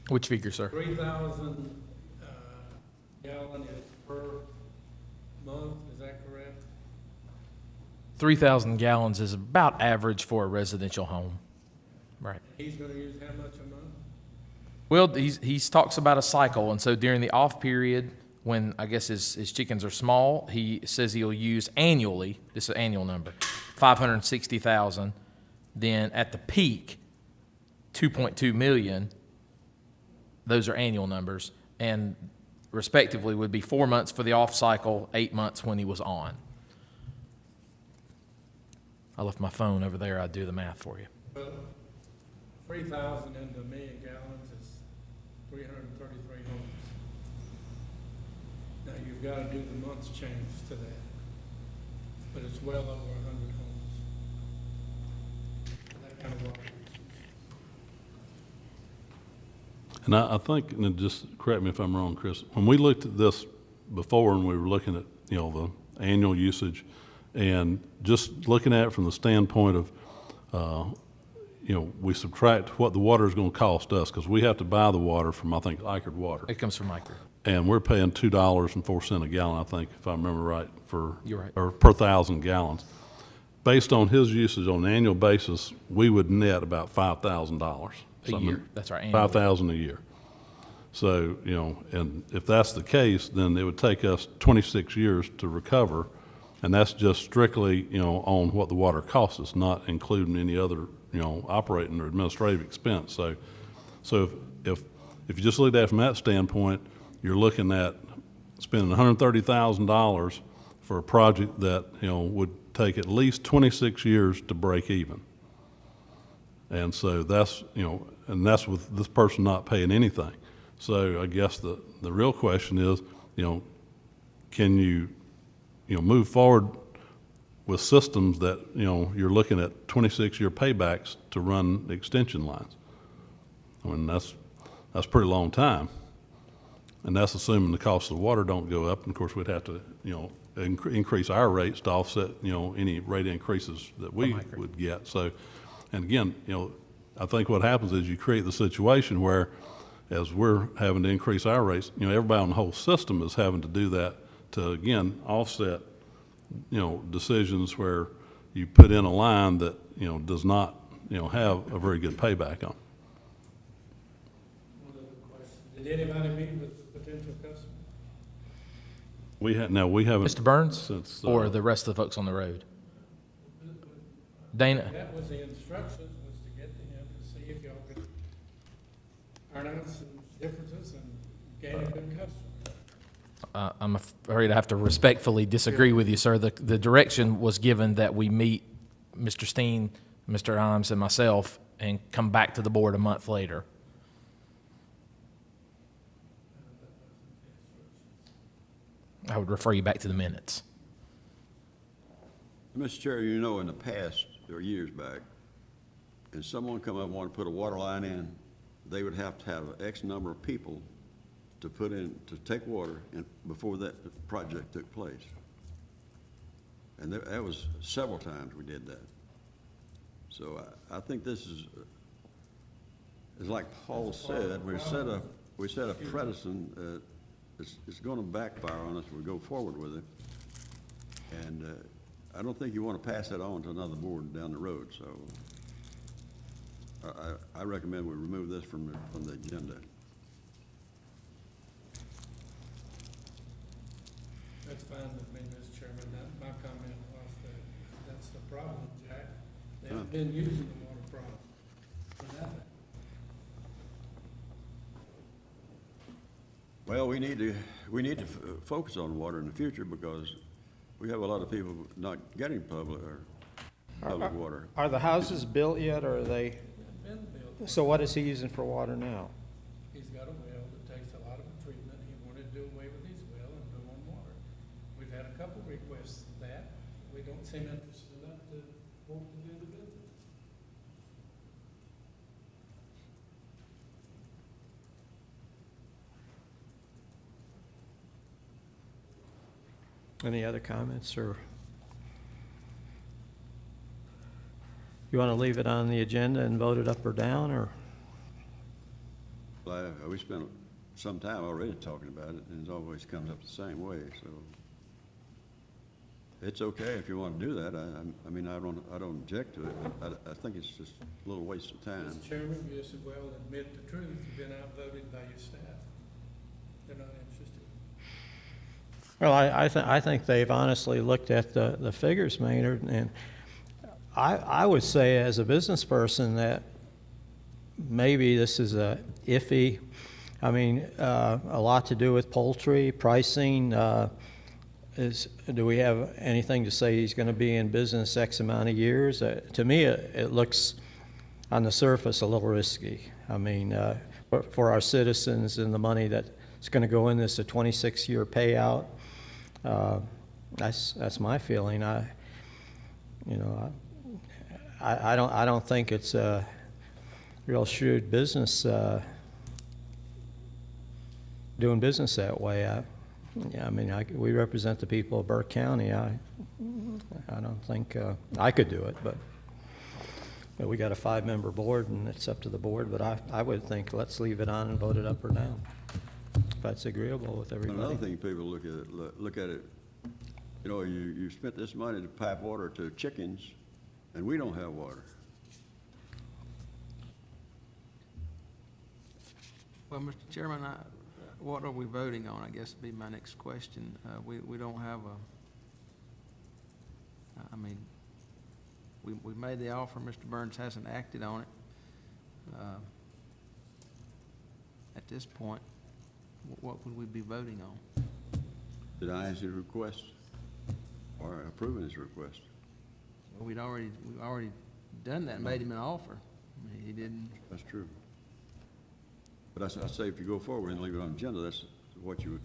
Which figure, sir? 3,000 gallon is per month, is that correct? 3,000 gallons is about average for a residential home. Right. He's gonna use how much a month? Well, he talks about a cycle, and so during the off period, when I guess his chickens are small, he says he'll use annually, this is an annual number, 560,000. Then at the peak, 2.2 million. Those are annual numbers, and respectively would be 4 months for the off cycle, 8 months when he was on. I left my phone over there. I'd do the math for you. Well, 3,000 into a million gallons is 333 homes. Now, you've got to do the months change to that, but it's well over 100 homes. That kind of water usage. And I think, and just correct me if I'm wrong, Chris, when we looked at this before and we were looking at, the annual usage and just looking at it from the standpoint of, we subtract what the water is going to cost us because we have to buy the water from, I think, Eichard Water. It comes from Eichard. And we're paying $2.04 a gallon, I think, if I remember right, You're right. or per 1,000 gallons. Based on his usage on an annual basis, we would net about $5,000. A year. That's our annual. $5,000 a year. So, and if that's the case, then it would take us 26 years to recover, and that's just strictly, on what the water costs us, not including any other, operating or administrative expense. So if you just look at it from that standpoint, you're looking at spending $130,000 for a project that, would take at least 26 years to break even. And so that's, and that's with this person not paying anything. So I guess the real question is, can you, move forward with systems that, you're looking at 26-year paybacks to run extension lines? I mean, that's a pretty long time. And that's assuming the cost of the water don't go up. And of course, we'd have to, increase our rates to offset, any rate increases that we would get. So, and again, I think what happens is you create the situation where, as we're having to increase our rates, everybody on the whole system is having to do that to, again, offset, decisions where you put in a line that, does not, have a very good payback on. One other question. Did anybody meet with the potential customer? We haven't. Mr. Burns, since, or the rest of the folks on the road? Dana? That was the instructions, was to get to him to see if y'all could iron out some differences and gain a good customer. I'm afraid I have to respectfully disagree with you, sir. The direction was given that we meet Mr. Steen, Mr. Imes, and myself, and come back to the board a month later. I would refer you back to the minutes. Mr. Chair, in the past, or years back, if someone come up and wanted to put a water line in, they would have to have X number of people to put in, to take water in before that project took place. And that was several times we did that. So I think this is like Paul said, we set a precedent. It's going to backfire on us if we go forward with it. And I don't think you want to pass that on to another board down the road. So I recommend we remove this from the agenda. That's fine with me, Mr. Chairman. My comment was that that's the problem, Jack. They have been using the water problem for nothing. Well, we need to focus on water in the future because we have a lot of people not getting public water. Are the houses built yet, or are they? Been built. So what is he using for water now? He's got a well that takes a lot of treatment. He wanted to do away with his well and go on water. We've had a couple requests of that. We don't seem interested enough to want to do the business. Any other comments, or you want to leave it on the agenda and vote it up or down, or? Well, we spent some time already talking about it, and it always comes up the same way, so it's okay if you want to do that. I mean, I don't object to it, but I think it's just a little waste of time. Mr. Chairman, you as well admit the truth. You've been outvoted by your staff. They're not interested. Well, I think they've honestly looked at the figures, Maynard, and I would say as a business person that maybe this is a iffy, I mean, a lot to do with poultry, pricing. Do we have anything to say he's going to be in business X amount of years? To me, it looks on the surface a little risky. I mean, for our citizens and the money that's going to go in this, a 26-year payout. That's my feeling. I don't think it's a real shrewd business doing business that way. We represent the people of Burke County. I don't think I could do it, but we got a 5-member board, and it's up to the board. But I would think let's leave it on and vote it up or down, if that's agreeable with everybody. Another thing people look at it, you know, you spent this money to pipe water to chickens, and we don't have water. Well, Mr. Chairman, what are we voting on, I guess would be my next question. We don't have we made the offer, Mr. Burns hasn't acted on it. At this point, what would we be voting on? Denying his request or approving his request? Well, we've already done that, made him an offer. I mean, he didn't. That's true. But I say if you go forward and leave it on the agenda, that's what you would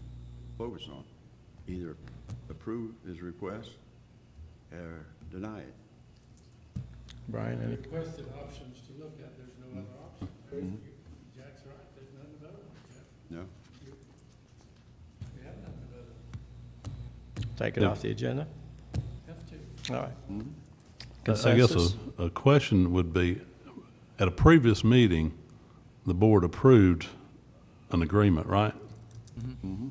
focus on. Either approve his request or deny it. Brian, any? Requested options to look at, there's no other option. Jack's right, there's nothing to vote on, Jeff. No? We have nothing to vote on. Take it off the agenda? Have to. All right. I guess Consensus? a question would be, at a previous meeting, the board approved an agreement, right? Mm-hmm.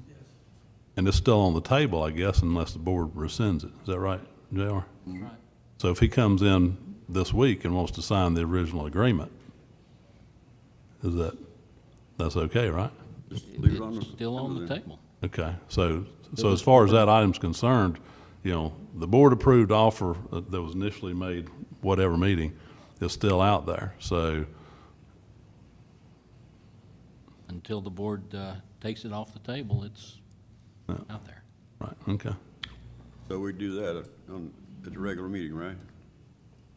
And it's still on the table, I guess, unless the board rescinds it. Is that right, JR? Mm-hmm. Right. So if he comes in this week and wants to sign the original agreement, that's okay, right? Just leave it on the. It's still on the table. Okay, so as far as that item's concerned, you know, the board approved offer that was initially made, whatever meeting, is still out there, so. Until the board takes it off the table, it's out there. Right, okay. So we do that at the regular meeting, right?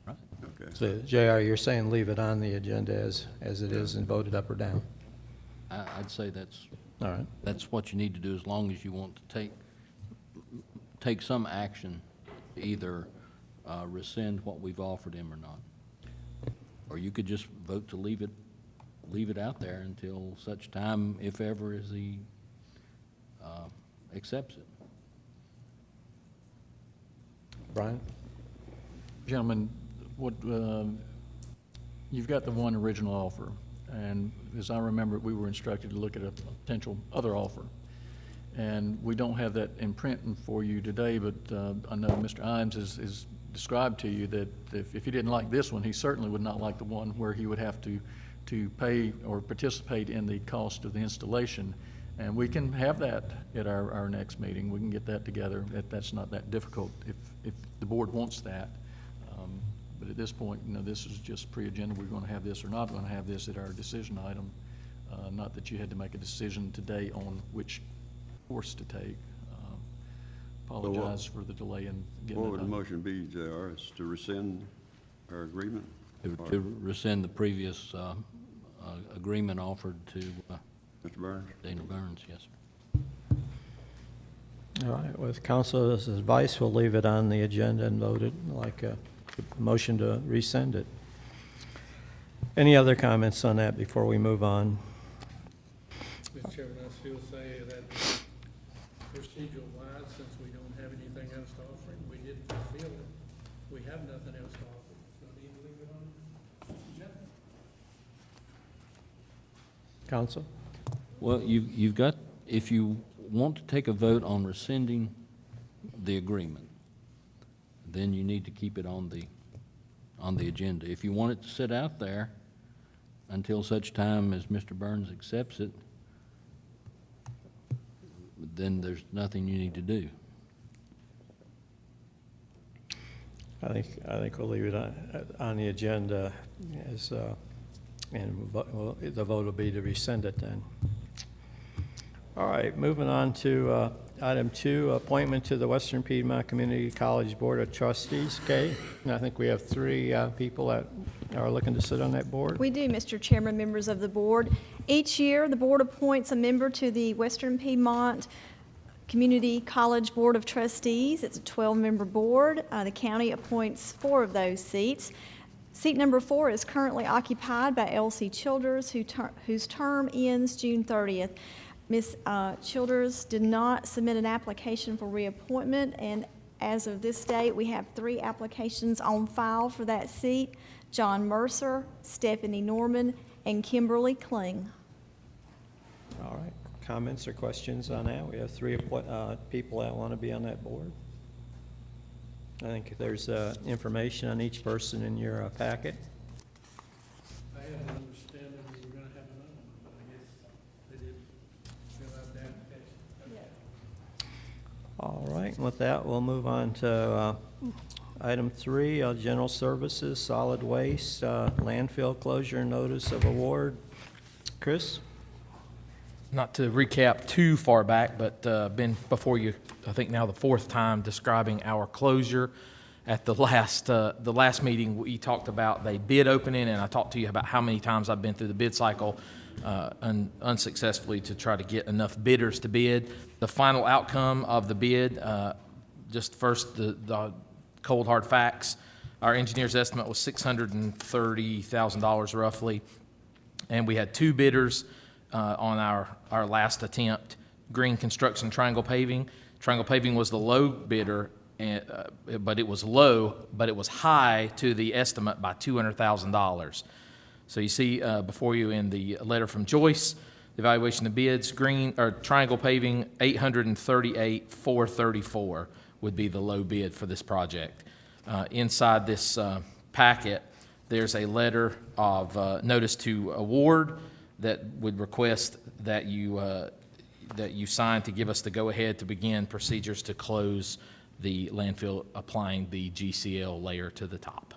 Right. Okay. So, JR, you're saying leave it on the agenda as it is and vote it up or down? I'd say that's, All right. that's what you need to do, as long as you want to take some action to either rescind what we've offered him or not. Or you could just vote to leave it out there until such time, if ever, as he accepts it. Brian? Gentlemen, you've got the one original offer, and as I remember, we were instructed to look at a potential other offer. And we don't have that in print for you today, but I know Mr. Imes has described to you that if he didn't like this one, he certainly would not like the one where he would have to pay or participate in the cost of the installation. And we can have that at our next meeting. We can get that together. That's not that difficult if the board wants that. But at this point, you know, this is just pre-agenda. We're going to have this or not going to have this at our decision item. Not that you had to make a decision today on which course to take. Apologize for the delay in getting What it would the done. motion be, JR, is to rescind our agreement? To rescind the previous agreement offered to Mr. Burns? Dana Burns, yes. All right, with council's advice, we'll leave it on the agenda and vote it like a motion to rescind it. Any other comments on that before we move on? Mr. Chairman, I still say that procedural-wise, since we don't have anything else to offer, and we didn't feel it, we have nothing else to offer, so I need to leave it on the agenda. Council? Well, you've got, if you want to take a vote on rescinding the agreement, then you need to keep it on the agenda. If you want it to sit out there until such time as Mr. Burns accepts it, then there's nothing you need to do. I think we'll leave it on the agenda as, and the vote will be to rescind it then. All right, moving on to item 2, appointment to the Western Piedmont Community College Board of Trustees. Kay, and I think we have 3 people that are looking to sit on that board. We do, Mr. Chairman, members of the board. Each year, the board appoints a member to the Western Piedmont Community College Board of Trustees. It's a 12-member board. The county appoints 4 of those seats. Seat number 4 is currently occupied by Elsie Childers, whose term ends June 30th. Ms. Childers did not submit an application for reappointment, and as of this date, we have 3 applications on file for that seat: John Mercer, Stephanie Norman, and Kimberly Kling. All right, comments or questions on that? We have 3 people that want to be on that board. I think there's information on each person in your packet. I had an understanding we were gonna have another one, but I guess they didn't fill out the application. All right, and with that, we'll move on to item 3, general services, solid waste, landfill closure notice of award. Chris? Not to recap too far back, but been before you, I think now the 4th time, describing our closure. At the last meeting, we talked about the bid opening, and I talked to you about how many times I've been through the bid cycle unsuccessfully to try to get enough bidders to bid. The final outcome of the bid, just first the cold hard facts, our engineer's estimate was $630,000 roughly, and we had 2 bidders on our last attempt. Green Construction, Triangle Paving. Triangle Paving was the low bidder, but it was low, but it was high to the estimate by $200,000. So you see before you in the letter from Joyce, the evaluation of bids, Triangle Paving, $838,434 would be the low bid for this project. Inside this packet, there's a letter of notice to award that would request that you sign to give us the go-ahead to begin procedures to close the landfill, applying the GCL layer to the top.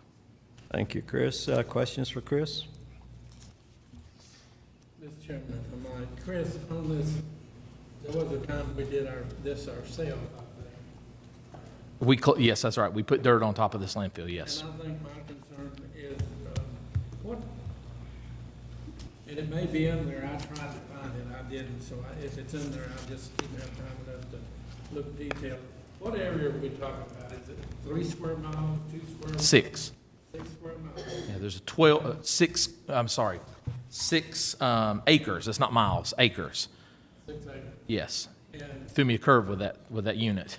Thank you, Chris. Questions for Chris? Mr. Chairman, if I might, Chris, on this, there was a time we did this ourselves, I think. Yes, that's right. We put dirt on top of this landfill, yes. And I think my concern is, and it may be in there, I tried to find it, I didn't, so if it's in there, I just didn't have time enough to look detailed. What area are we talking about? Is it 3 square miles, 2 square miles? 6. 6 square miles? Yeah, there's 6 acres. It's not miles, acres. 6 acres. Yes. And Threw me a curve with that unit.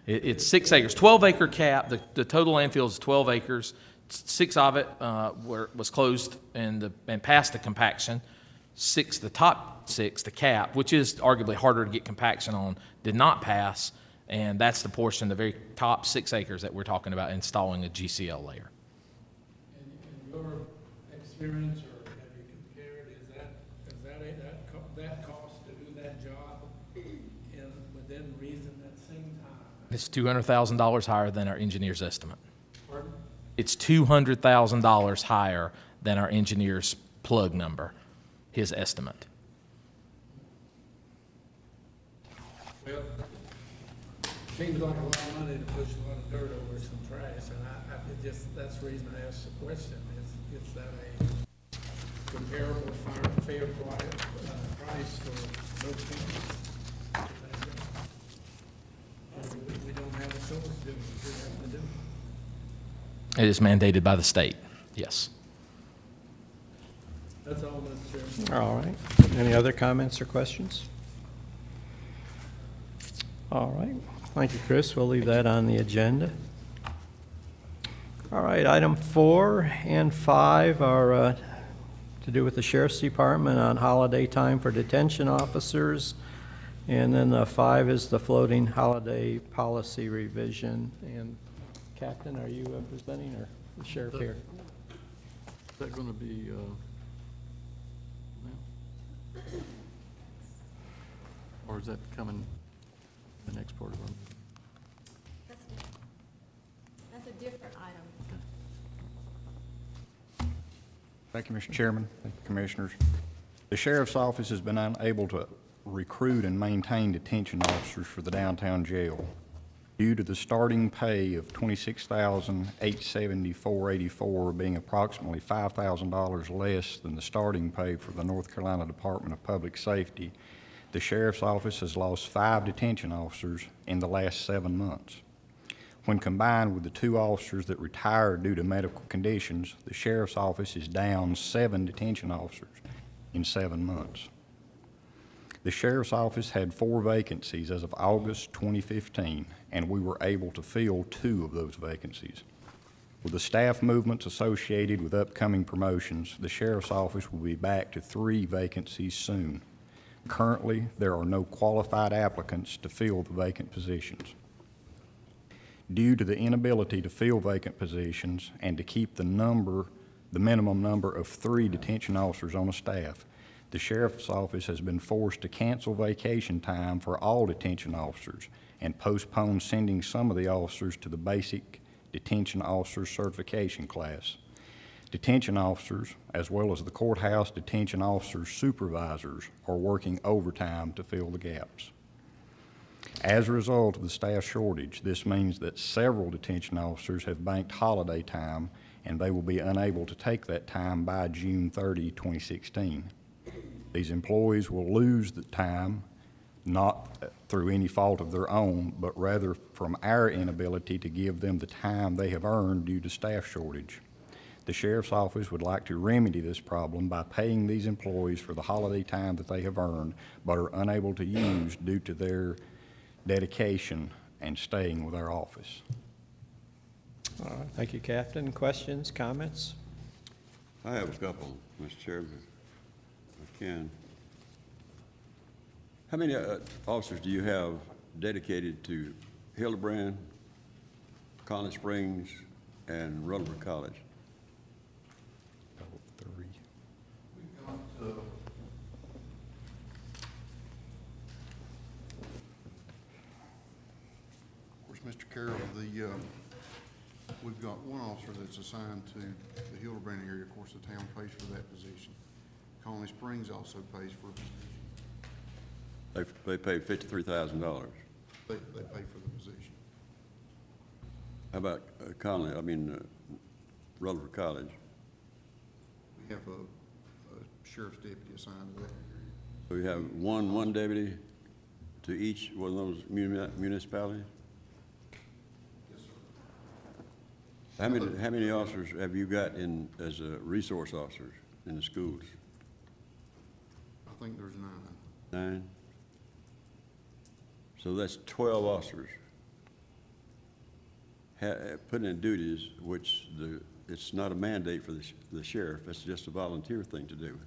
It's 6 acres, 12-acre cap. The total landfill is 12 acres. 6 of it was closed and passed the compaction. The top 6, the cap, which is arguably harder to get compaction on, did not pass. And that's the portion, the very top 6 acres that we're talking about installing a GCL layer. in your experience, or have you compared, is that cost to do that job within reason at the same time? It's $200,000 higher than our engineer's estimate. Pardon? It's $200,000 higher than our engineer's plug number, his estimate. Well, seems like a lot of money to push a lot of dirt over some trash, and that's the reason I asked the question, is that a comparable fair price for those things? We don't have a choice, do we? We have to do it. It is mandated by the state, yes. That's all, Mr. Chairman. All right. Any other comments or questions? All right. Thank you, Chris. We'll leave that on the agenda. All right, item 4 and 5 are to do with the Sheriff's Department on holiday time for detention officers. And then 5 is the floating holiday policy revision. And Captain, are you presenting, or the sheriff here? Is that going to be, or is that coming The next part of our, That's a different item. Thank you, Mr. Chairman. Thank you, Commissioners. The Sheriff's Office has been unable to recruit and maintain detention officers for the downtown jail due to the starting pay of $26,874.84 being approximately $5,000 less than the starting pay for the North Carolina Department of Public Safety. The Sheriff's Office has lost 5 detention officers in the last 7 months. When combined with the 2 officers that retired due to medical conditions, the Sheriff's Office is down 7 detention officers in 7 months. The Sheriff's Office had 4 vacancies as of August 2015, and we were able to fill 2 of those vacancies. With the staff movements associated with upcoming promotions, the Sheriff's Office will be back to 3 vacancies soon. Currently, there are no qualified applicants to fill the vacant positions. Due to the inability to fill vacant positions and to keep the minimum number of 3 detention officers on a staff, the Sheriff's Office has been forced to cancel vacation time for all detention officers and postpone sending some of the officers to the basic detention officer certification class. Detention officers, as well as the courthouse detention officer supervisors, are working overtime to fill the gaps. As a result of the staff shortage, this means that several detention officers have banked holiday time, and they will be unable to take that time by June 30, 2016. These employees will lose the time, not through any fault of their own, but rather from our inability to give them the time they have earned due to staff shortage. The Sheriff's Office would like to remedy this problem by paying these employees for the holiday time that they have earned, but are unable to use due to their dedication and staying with our office. All right, thank you, Captain. Questions, comments? I have a couple, Mr. Chairman. I can. How many officers do you have dedicated to Hildebrand, College Springs, and Rutherford College? 3. Of course, Mr. Carroll, we've got one officer that's assigned to the Hildebrand area. Of course, the town pays for that position. Colony Springs also pays for a position. They pay $53,000. They pay for the position. How about Rutherford College? We have a sheriff's deputy assigned to that area. So you have one deputy to each one of those municipalities? Yes, sir. How many officers have you got in as a resource officers in the schools? I think there's 9. 9? So that's 12 officers putting in duties which it's not a mandate for the sheriff. It's just a volunteer thing to do.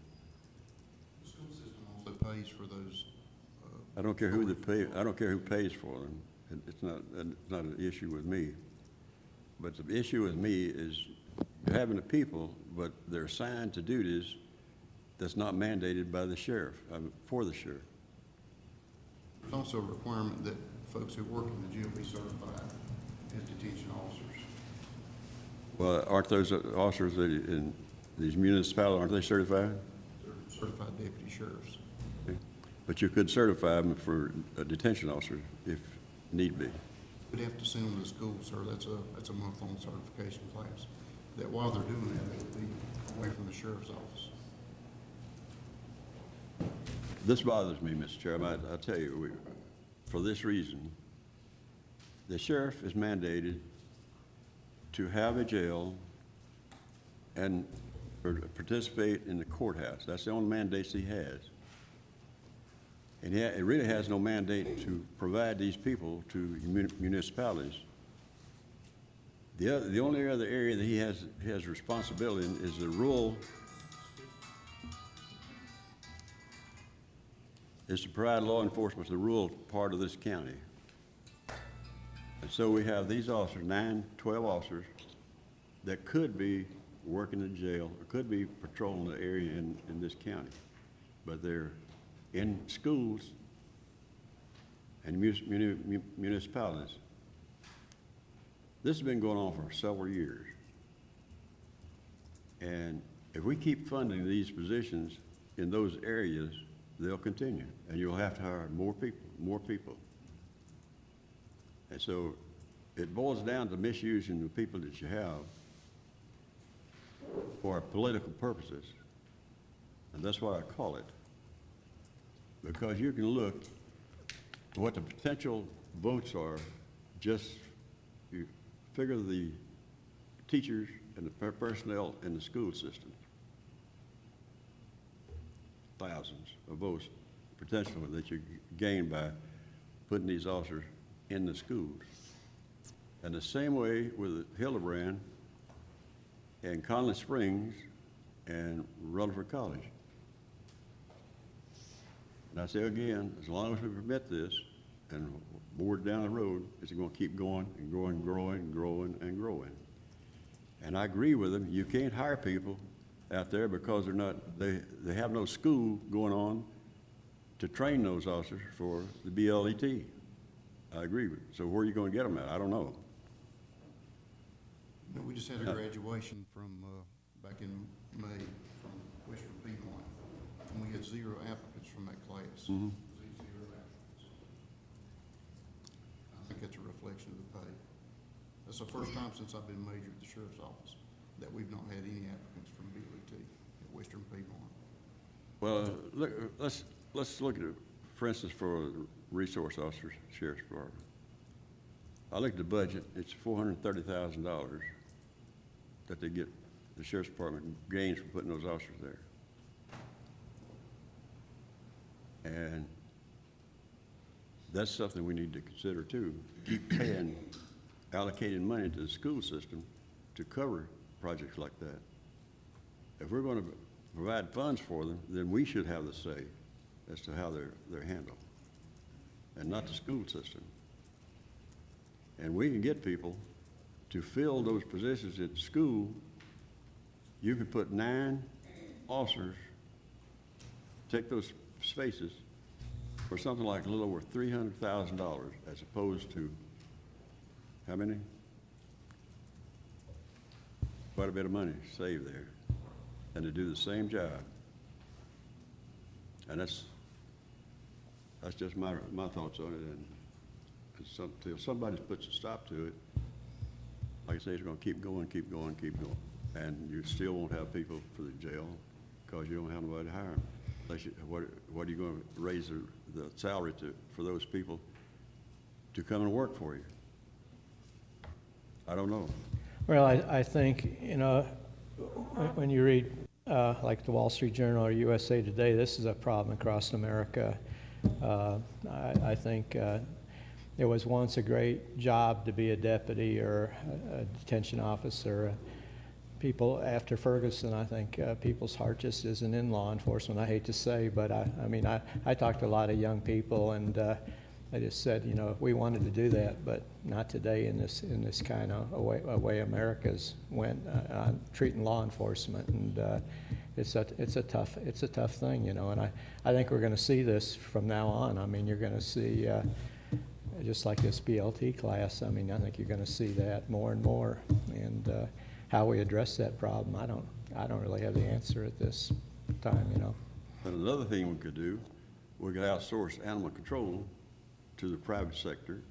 The school system also pays for those. I don't care who pays for them. It's not an issue with me. But the issue with me is you're having the people, but they're assigned to duties that's not mandated by the sheriff, for the sheriff. There's also a requirement that folks who work in the jail be certified as detention officers. Well, aren't those officers in these municipalities, aren't they certified? They're certified deputy sheriffs. Okay. But you could certify them for a detention officer if need be. We'd have to send them to school, sir. That's a month-long certification class. That while they're doing that, they would be away from the sheriff's office. This bothers me, Mr. Chairman. I tell you, for this reason, the sheriff is mandated to have a jail and participate in the courthouse. That's the only mandates he has. And it really has no mandate to provide these people to municipalities. The only other area that he has responsibility in is the rural, is to provide law enforcement to the rural part of this county. And so we have these officers, 12 officers, that could be working in jail or could be patrolling the area in this county. But they're in schools and municipalities. This has been going on for several years. And if we keep funding these positions in those areas, they'll continue, and you'll have to hire more people. And so it boils down to misusing the people that you have for political purposes. And that's what I call it. Because you can look at what the potential votes are, just you figure the teachers and the personnel in the school system. Thousands of votes potentially that you gain by putting these officers in the schools. And the same way with Hildebrand and Connelly Springs and Rutherford College. And I say again, as long as we permit this, and board down the road, it's going to keep going and growing, growing and growing. And I agree with them. You can't hire people out there because they have no school going on to train those officers for the BLET. I agree with you. So where are you going to get them at? I don't know. No, we just had a graduation from, back in May from Western Piedmont, and we had 0 applicants from that class. Mm-hmm. 0 applicants. I think that's a reflection of the pay. That's the first time since I've been major at the sheriff's office that we've not had any applicants from BLET at Western Piedmont. Well, look, let's look at it, for instance, for the resource officers, sheriff's department. I looked at the budget, it's $430,000 that they get, the sheriff's department gains from putting those officers there. And that's something we need to consider too. Keep paying, allocating money to the school system to cover projects like that. If we're going to provide funds for them, then we should have the say as to how they're handled, and not the school system. And we can get people to fill those positions at school. You could put 9 officers, take those spaces for something like a little over $300,000 as opposed to, how many? Quite a bit of money saved there, and to do the same job. And that's just my thoughts on it. And until somebody puts a stop to it, like I say, it's going to keep going. And you still won't have people for the jail because you don't have nobody to hire them. Unless what are you going to raise the salary for those people to come and work for you? I don't know. Well, I think, you know, when you read like the Wall Street Journal or USA Today, this is a problem across America. I think it was once a great job to be a deputy or a detention officer. People after Ferguson, I think people's heart just isn't in law enforcement. I hate to say, but I mean, I talked to a lot of young people, and I just said, you know, we wanted to do that, but not today in this kind of a way America's went on treating law enforcement, and it's a tough thing, you know. And I think we're going to see this from now on. I mean, you're going to see just like this BLT class. I mean, I think you're going to see that more and more, and how we address that problem, I don't really have the answer at this time, you know. But another thing we could do, we could outsource animal control to the private sector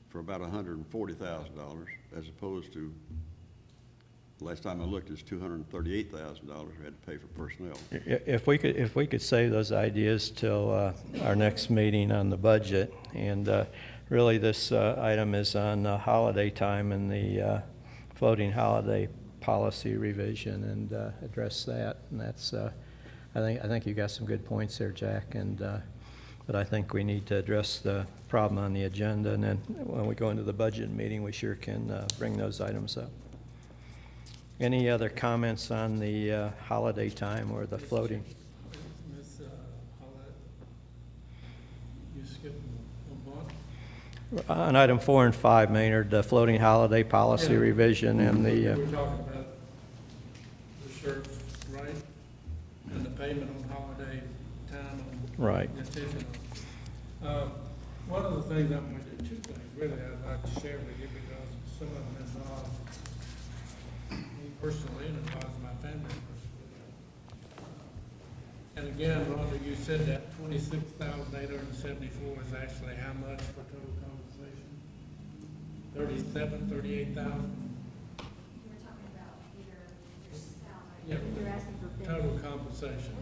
for about $140,000, as opposed to, last time I looked, it's $238,000 we had to pay for personnel. If we could save those ideas till our next meeting on the budget, and really this item is on holiday time and the floating holiday policy revision, and address that. And that's I think you got some good points there, Jack, and but I think we need to address the problem on the agenda, and then when we go into the budget meeting, we sure can bring those items up. Any other comments on the holiday time or the floating? Ms. Hollett, you skipped one month? On item 4 and 5, Maynard, the floating holiday policy revision and the... We're talking about the sheriff, right? And the payment on holiday time on Right. detention. One of the things I'm going to do, two things really I'd like to share with you because some of them involve me personally and involves my family personally. And again, Rhonda, you said that 26,874 is actually how much for total compensation? 38,000? You're talking about either your salary. Yeah, You're asking for total compensation.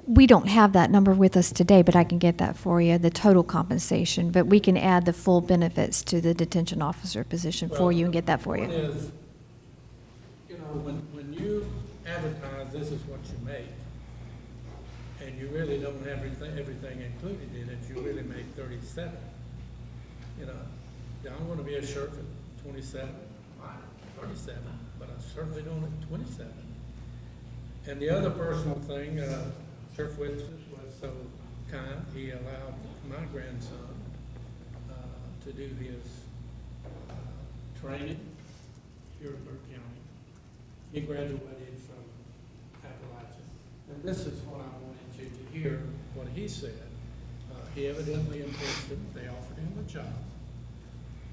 We don't have that number with us today, but I can get that for you, the total compensation. But we can add the full benefits to the detention officer position for you and get that for One you. is, you know, when you advertise, this is what you make, and you really don't have everything included in it, you really make 37. You know, yeah, I'm gonna be a sheriff at 27, fine, 37, but I certainly don't at 27. And the other personal thing, Sheriff Winston was so kind, he allowed my grandson to do his training here in Burke County. He graduated from Appalachia. And this is what I wanted you to hear, what he said. He evidently enlisted, they offered him a job.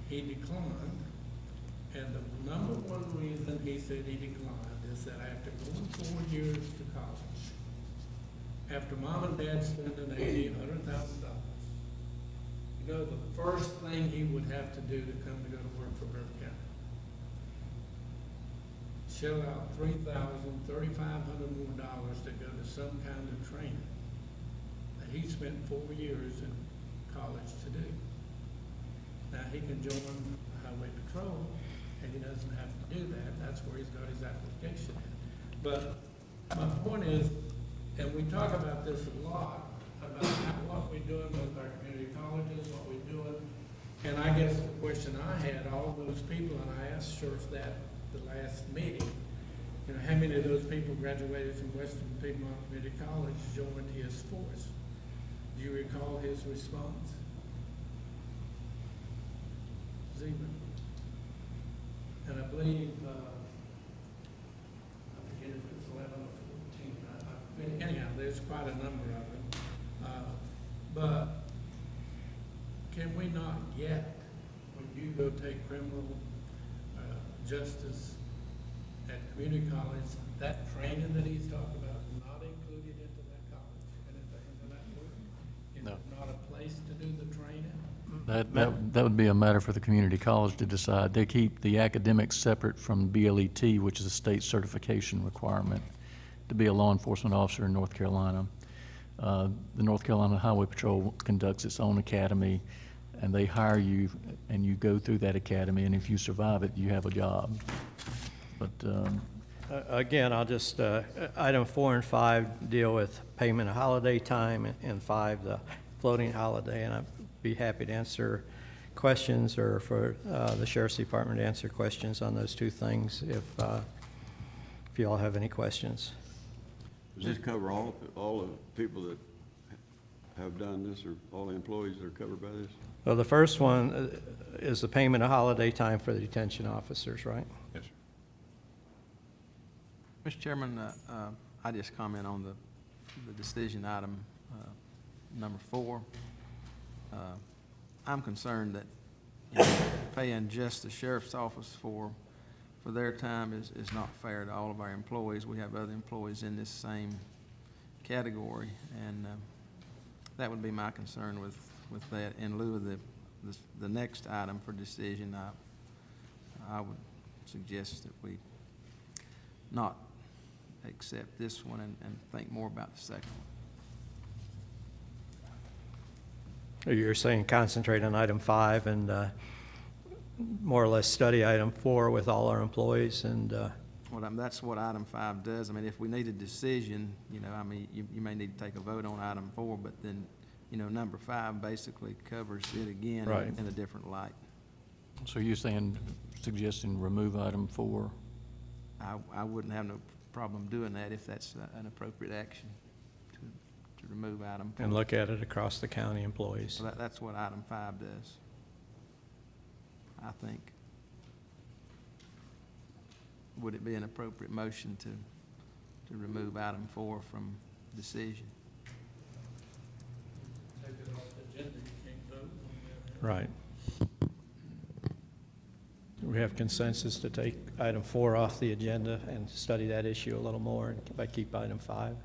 He declined, and the number one reason he said he declined is that after going 4 years to college, after mom and dad spending $100,000, you know, the first thing he would have to do to come to go to work for Burke County, shell out $3,000, $3,500 more to go to some kind of training that he spent 4 years in college to do. Now, he can join the Highway Patrol, and he doesn't have to do that. That's where he's got his application in. But my point is, and we talk about this a lot, about what we're doing with our community colleges, what we're doing. And I guess the question I had, all those people, and I asked Sheriff that the last meeting, you know, how many of those people graduated from Western Piedmont Community College, joined his force? Do you recall his response? Zero. And I believe, I forget if it's 11 or 14, anyhow, there's quite a number of them. But can we not yet, when you go take criminal justice at community college, that training that he's talking about not included into that college, into that program? Is No. it not a place to do the training? That would be a matter for the community college to decide. They keep the academics separate from BLET, which is a state certification requirement to be a law enforcement officer in North Carolina. The North Carolina Highway Patrol conducts its own academy, and they hire you, and you go through that academy, and if you survive it, you have a job. But Again, I'll just, item 4 and 5 deal with payment of holiday time, and 5, the floating holiday, and I'd be happy to answer questions, or for the Sheriff's Department to answer questions on those two things if you all have any questions. Does this cover all the people that have done this, or all the employees that are covered by this? Well, the first one is the payment of holiday time for the detention officers, right? Yes, sir. Mr. Chairman, I just comment on the decision item number 4. I'm concerned that, you know, paying just the sheriff's office for their time is not fair to all of our employees. We have other employees in this same category, and that would be my concern with that. In lieu of the next item for decision, I would suggest that we not accept this one and think more about the second one. You're saying concentrate on item 5 and more or less study item 4 with all our employees, and Well, that's what item 5 does. I mean, if we need a decision, you know, I mean, you may need to take a vote on item 4, but then, you know, number 5 basically covers it again Right. in a different light. so you're suggesting remove item 4? I wouldn't have no problem doing that if that's an appropriate action to remove item 4. and look at it across the county employees. So that's what item 5 does, I think. Would it be an appropriate motion to remove item 4 from decision? Right. We have consensus to take item 4 off the agenda and study that issue a little more, and if I keep item 5.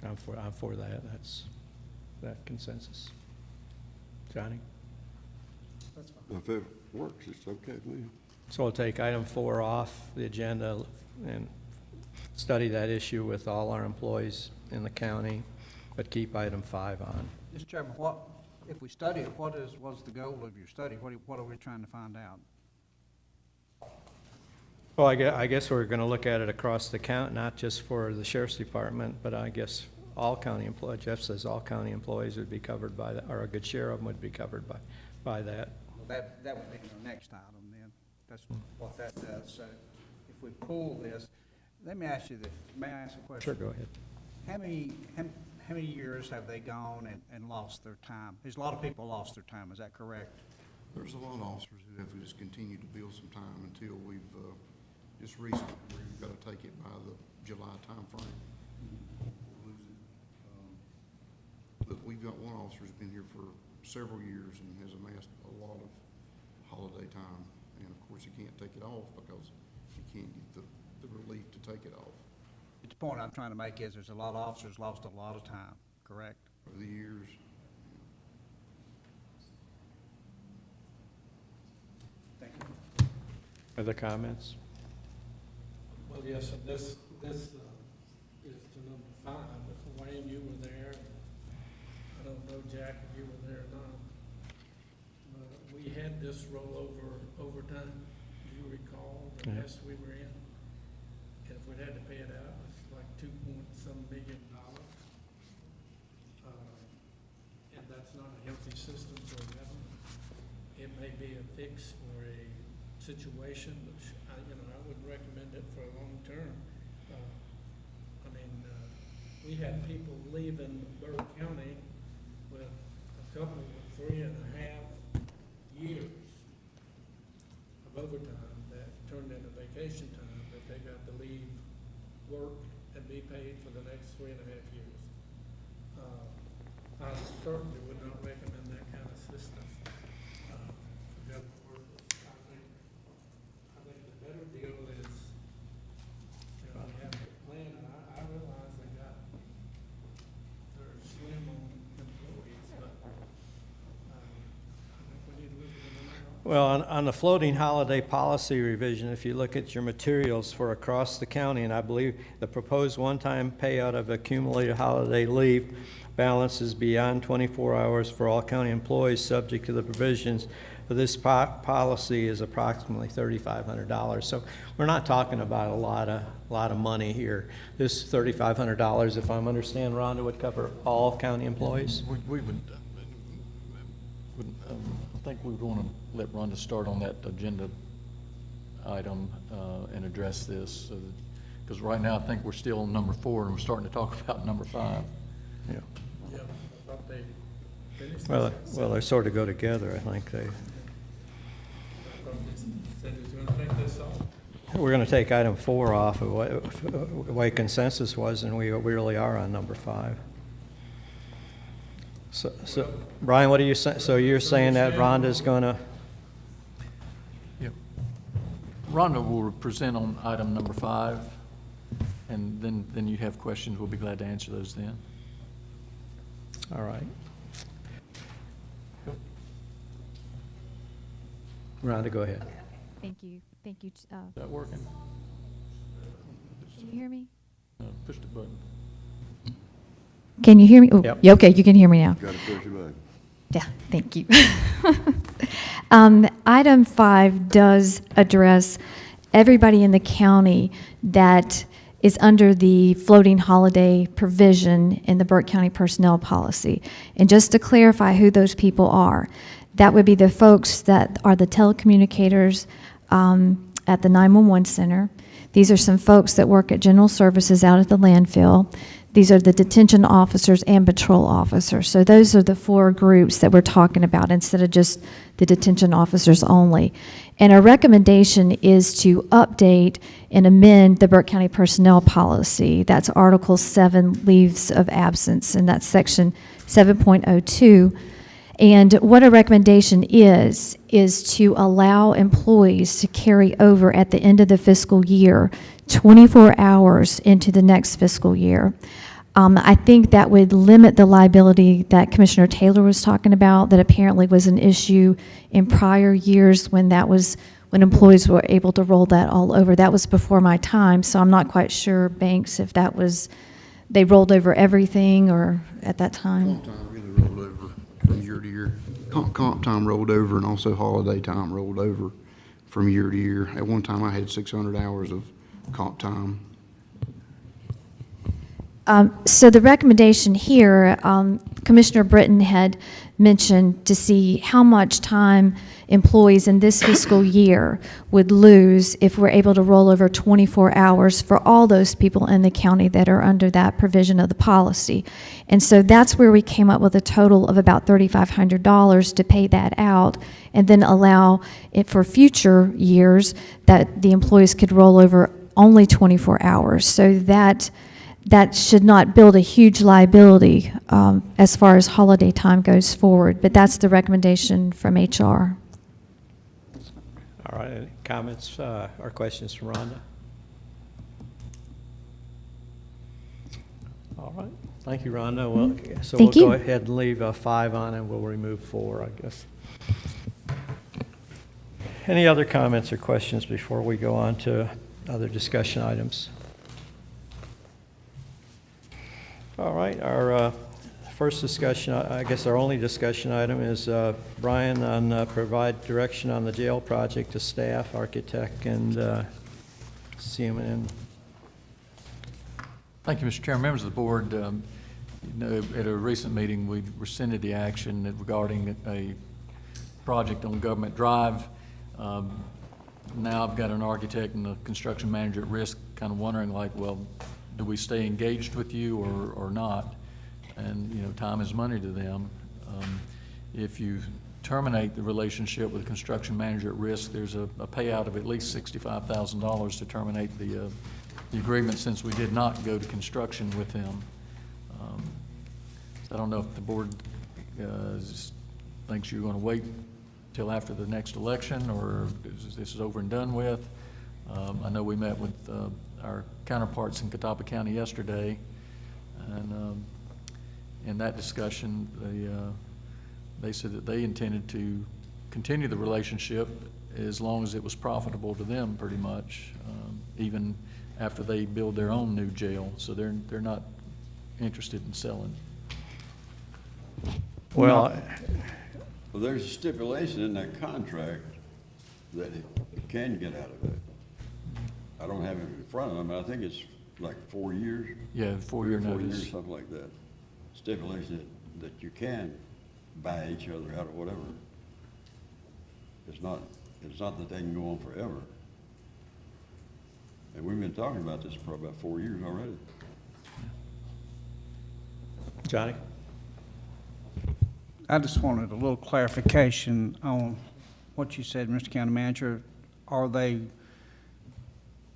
I'm for that. That's that consensus. Johnny? If it works, it's okay with me. So we'll take item 4 off the agenda and study that issue with all our employees in the county, but keep item 5 on. Mr. Chairman, if we study it, what's the goal of your study? What are we trying to find out? Well, I guess we're going to look at it across the county, not just for the sheriff's department, but I guess all county employees. Jeff says all county employees would be covered by that, or a good share of them would be covered by that. Well, that would be the next item then. That's what that does. So if we pull this, let me ask you this. May I ask a question? Sure, go ahead. How many years have they gone and lost their time? There's a lot of people lost their time. Is that correct? There's a lot of officers who have just continued to build some time until we've, just recently, we've got to take it by the July timeframe. We'll lose it. But we've got one officer who's been here for several years and has amassed a lot of holiday time. And of course, he can't take it off because he can't get the relief to take it off. The point I'm trying to make is there's a lot of officers lost a lot of time, correct? Over the years. Thank you. Other comments? Well, yes, and this is to number 5. Wayne, you were there. I don't know, Jack, if you were there or not. We had this rollover overtime. Do you recall the mess we were in? And if we'd had to pay it out, it's like $2.some million. And that's not a healthy system for a government. It may be a fix for a situation, which I wouldn't recommend it for a long term. We had people leaving Burke County with a couple of 3.5 years of overtime that turned into vacation time that they got to leave work and be paid for the next 3.5 years. I certainly would not recommend that kind of system for government workers. I think the better deal is, we have a plan, and I realize they're slim on employees, but I think we need to look at them. Well, on the floating holiday policy revision, if you look at your materials for across the county, and I believe the proposed one-time payout of accumulated holiday leave balances beyond 24 hours for all county employees subject to the provisions of this policy is approximately $3,500. So we're not talking about a lot of money here. This $3,500, if I'm understanding, Rhonda, would cover all county employees? We would, I think we would want to let Rhonda start on that agenda item and address this, because right now I think we're still on number 4 and we're starting to talk about number 5. Yeah. Yeah, I thought they finished. Well, they sort of go together, I think. I thought they said he was going to take this off. We're going to take item 4 off of the way consensus was, and we really are on number 5. So Brian, what are you saying? So you're saying that Rhonda's going to? Yeah. Rhonda will present on item number 5, and then you have questions. We'll be glad to answer those then. All right. Rhonda, go ahead. Thank you. Thank you. Is that working? Can you hear me? Push the button. Can you hear me? Oh, Yep. yeah, okay, you can hear me now. Got to push your button. Yeah, thank you. Item 5 does address everybody in the county that is under the floating holiday provision in the Burke County Personnel Policy. And just to clarify who those people are, that would be the folks that are the telecommunicators at the 911 center. These are some folks that work at general services out at the landfill. These are the detention officers and patrol officers. So those are the 4 groups that we're talking about instead of just the detention officers only. And our recommendation is to update and amend the Burke County Personnel Policy. That's Article 7, Leaves of Absence, and that's Section 7.02. And what a recommendation is to allow employees to carry over at the end of the fiscal year 24 hours into the next fiscal year. I think that would limit the liability that Commissioner Taylor was talking about, that apparently was an issue in prior years when employees were able to roll that all over. That was before my time, so I'm not quite sure, Banks, if that was, they rolled over everything or at that time. Comp time really rolled over from year to year. Comp time rolled over, and also holiday time rolled over from year to year. At one time, I had 600 hours of comp time. So the recommendation here, Commissioner Britton had mentioned to see how much time employees in this fiscal year would lose if we're able to roll over 24 hours for all those people in the county that are under that provision of the policy. And so that's where we came up with a total of about $3,500 to pay that out, and then allow it for future years that the employees could roll over only 24 hours. So that should not build a huge liability as far as holiday time goes forward, but that's the recommendation from HR. All right, any comments or questions from Rhonda? All right, thank you, Rhonda. Well, so Thank we'll you. go ahead and leave 5 on and we'll remove 4, I guess. Any other comments or questions before we go on to other discussion items? All right, our first discussion, I guess our only discussion item is Brian on provide direction on the jail project to staff, architect, and CMN. Thank you, Mr. Chairman. Members of the board, at a recent meeting, we rescinded the action regarding a project on Government Drive. Now I've got an architect and a construction manager at risk, kind of wondering like, well, do we stay engaged with you or not? And, time is money to them. If you terminate the relationship with a construction manager at risk, there's a payout of at least $65,000 to terminate the agreement, since we did not go to construction with them. So I don't know if the board thinks you're going to wait till after the next election, or this is over and done with. I know we met with our counterparts in Catawba County yesterday, and in that discussion, they said that they intended to continue the relationship as long as it was profitable to them, pretty much, even after they build their own new jail. So they're not interested in selling. Well, there's a stipulation in that contract that it can get out of it. I don't have it in front of me. I think it's like 4 years. Yeah, 4-year 4 notice. years, something like that. Stipulation that you can buy each other out or whatever. It's not that they can go on forever. And we've been talking about this for about 4 years already. Johnny? I just wanted a little clarification on what you said, Mr. County Manager. Are they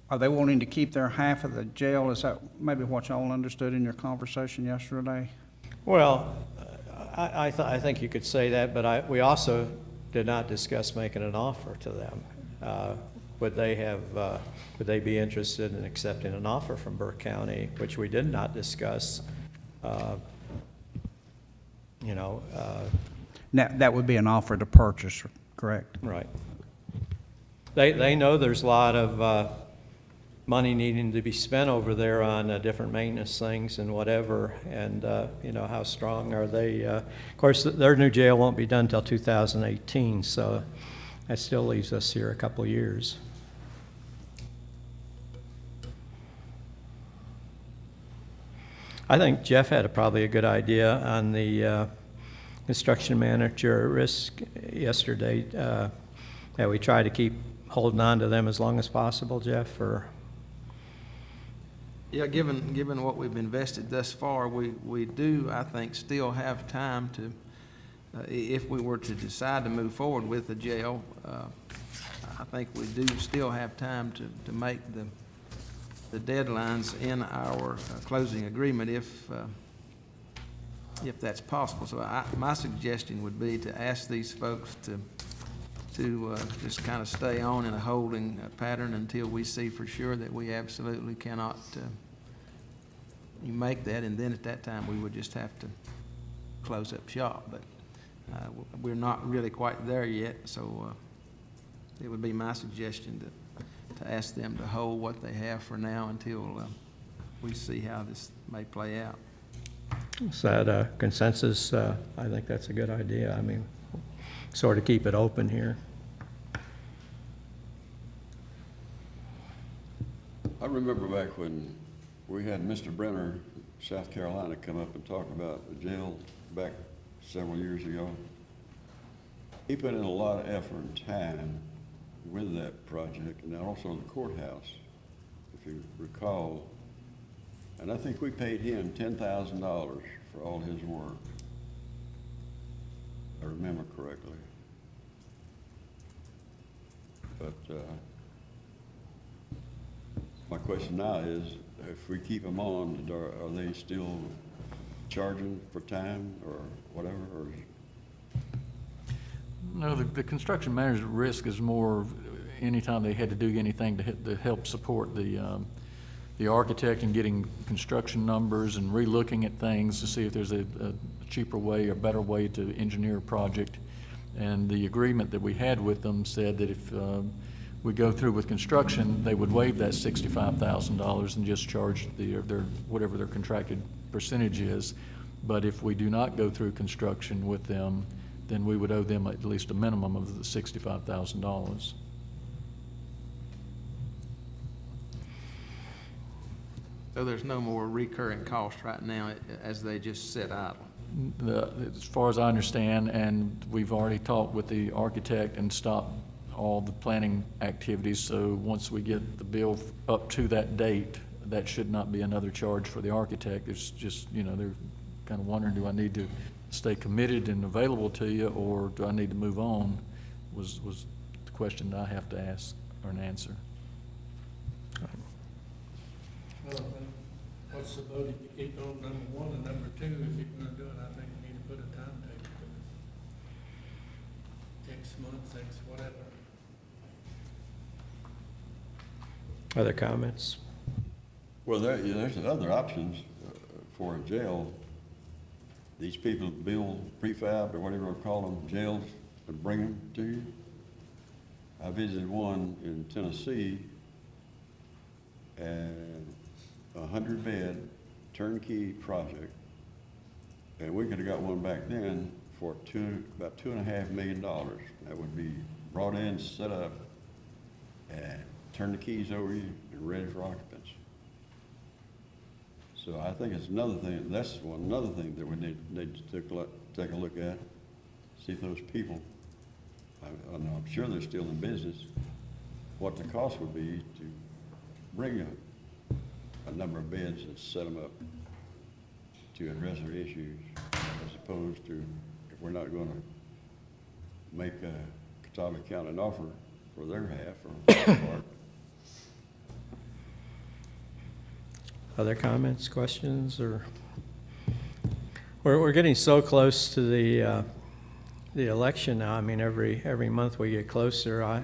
wanting to keep their half of the jail? Is that maybe what y'all understood in your conversation yesterday? Well, I think you could say that, but we also did not discuss making an offer to them. Would they be interested in accepting an offer from Burke County, which we did not discuss? Now, that would be an offer to purchase, correct? Right. They know there's a lot of money needing to be spent over there on different maintenance things and whatever, and how strong are they? Of course, their new jail won't be done until 2018, so that still leaves us here a couple of years. I think Jeff had probably a good idea on the construction manager at risk yesterday, that we try to keep holding on to them as long as possible, Jeff, or? Yeah, given what we've invested thus far, we do, I think, still have time to, if we were to decide to move forward with the jail, I think we do still have time to make the deadlines in our closing agreement if that's possible. So my suggestion would be to ask these folks to just kind of stay on in a holding pattern until we see for sure that we absolutely cannot make that, and then at that time, we would just have to close up shop. But we're not really quite there yet, so it would be my suggestion to ask them to hold what they have for now until we see how this may play out. Is that a consensus? I think that's a good idea. I mean, sort of keep it open here. I remember back when we had Mr. Brenner, South Carolina, come up and talk about the jail back several years ago. He put in a lot of effort and time with that project, and also the courthouse, if you recall. And I think we paid him $10,000 for all his work, if I remember correctly. But my question now is, if we keep them on, are they still charging for time or whatever? Or No, the construction manager's risk is more anytime they had to do anything to help support the architect in getting construction numbers and relooking at things to see if there's a cheaper way or better way to engineer a project. And the agreement that we had with them said that if we go through with construction, they would waive that $65,000 and just charge their whatever their contracted percentage is. But if we do not go through construction with them, then we would owe them at least a minimum of the $65,000. So there's no more recurring cost right now as they just sit idle? As far as I understand, and we've already talked with the architect and stopped all the planning activities, so once we get the bill up to that date, that should not be another charge for the architect. It's just, you know, they're kind of wondering, do I need to stay committed and available to you, or do I need to move on, was the question that I have to ask or an answer. Well, what's the motive to keep on number one, and number two, if you're gonna do it, I think you need to put a timetable to it. X months, X whatever. Other comments? well, there's other options for a jail. These people build prefab or whatever you call them, jails, and bring them to you. I visited one in Tennessee, and 100-bed turnkey project, and we could have got one back then for about $2.5 million. That would be brought in, set up, and turn the keys over you and ready for occupants. So I think it's another thing. That's another thing that we need to take a look at. See if those people, I'm sure they're still in business, what the cost would be to bring a number of beds and set them up to address their issues, as opposed to, if we're not going to make Catawba County an offer for their half or their part. Other comments, questions, or? We're getting so close to the election now. I mean, every month we get closer. I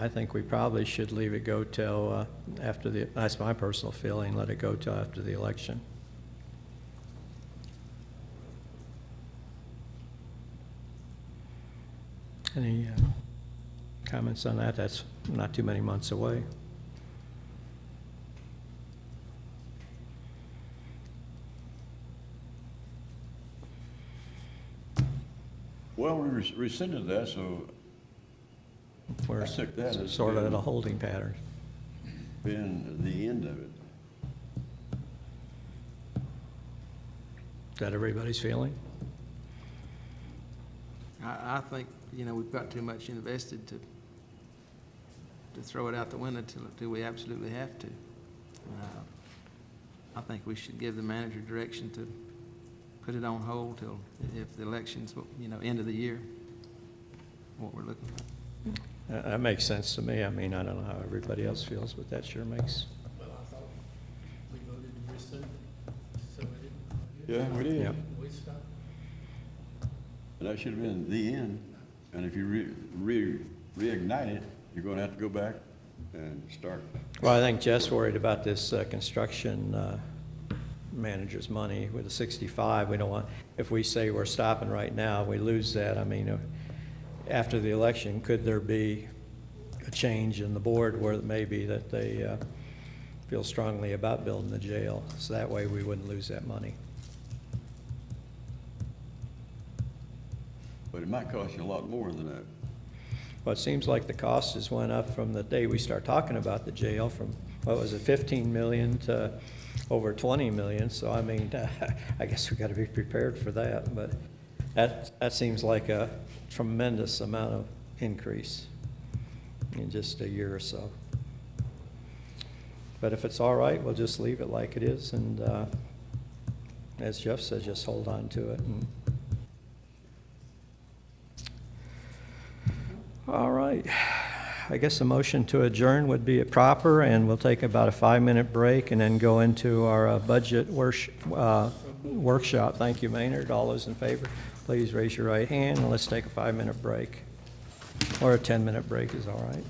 think we probably should leave it go till after the, that's my personal feeling, let it go till after the election. Any comments on that? That's not too many months away. Well, we rescinded that, so We're I took that as sort of in being- a holding pattern. been the end of it. Is that everybody's feeling? I think, you know, we've got too much invested to throw it out the window till we absolutely have to. I think we should give the manager direction to put it on hold till, if the election's, end of the year, what we're looking at. That makes sense to me. I mean, I don't know how everybody else feels, but that sure makes. Well, I thought we voted to rescind, so we didn't. Yeah, we did. Yeah. We stopped. And that should have been the end. And if you reignite it, you're gonna have to go back and start. Well, I think Jeff's worried about this construction manager's money with the 65. We don't want, if we say we're stopping right now, we lose that. I mean, after the election, could there be a change in the board where it may be that they feel strongly about building the jail? So that way we wouldn't lose that money. But it might cost you a lot more than that. Well, it seems like the cost has went up from the day we start talking about the jail from, what was it, 15 million to over 20 million. So I mean, I guess we got to be prepared for that. But that seems like a tremendous amount of increase in just a year or so. But if it's all right, we'll just leave it like it is. And as Jeff said, just hold on to it. And all right. I guess a motion to adjourn would be proper, and we'll take about a 5-minute break and then go into our budget workshop. Thank you, Maynard. All those in favor, please raise your right hand, and let's take a 5-minute break. Or a 10-minute break is all right.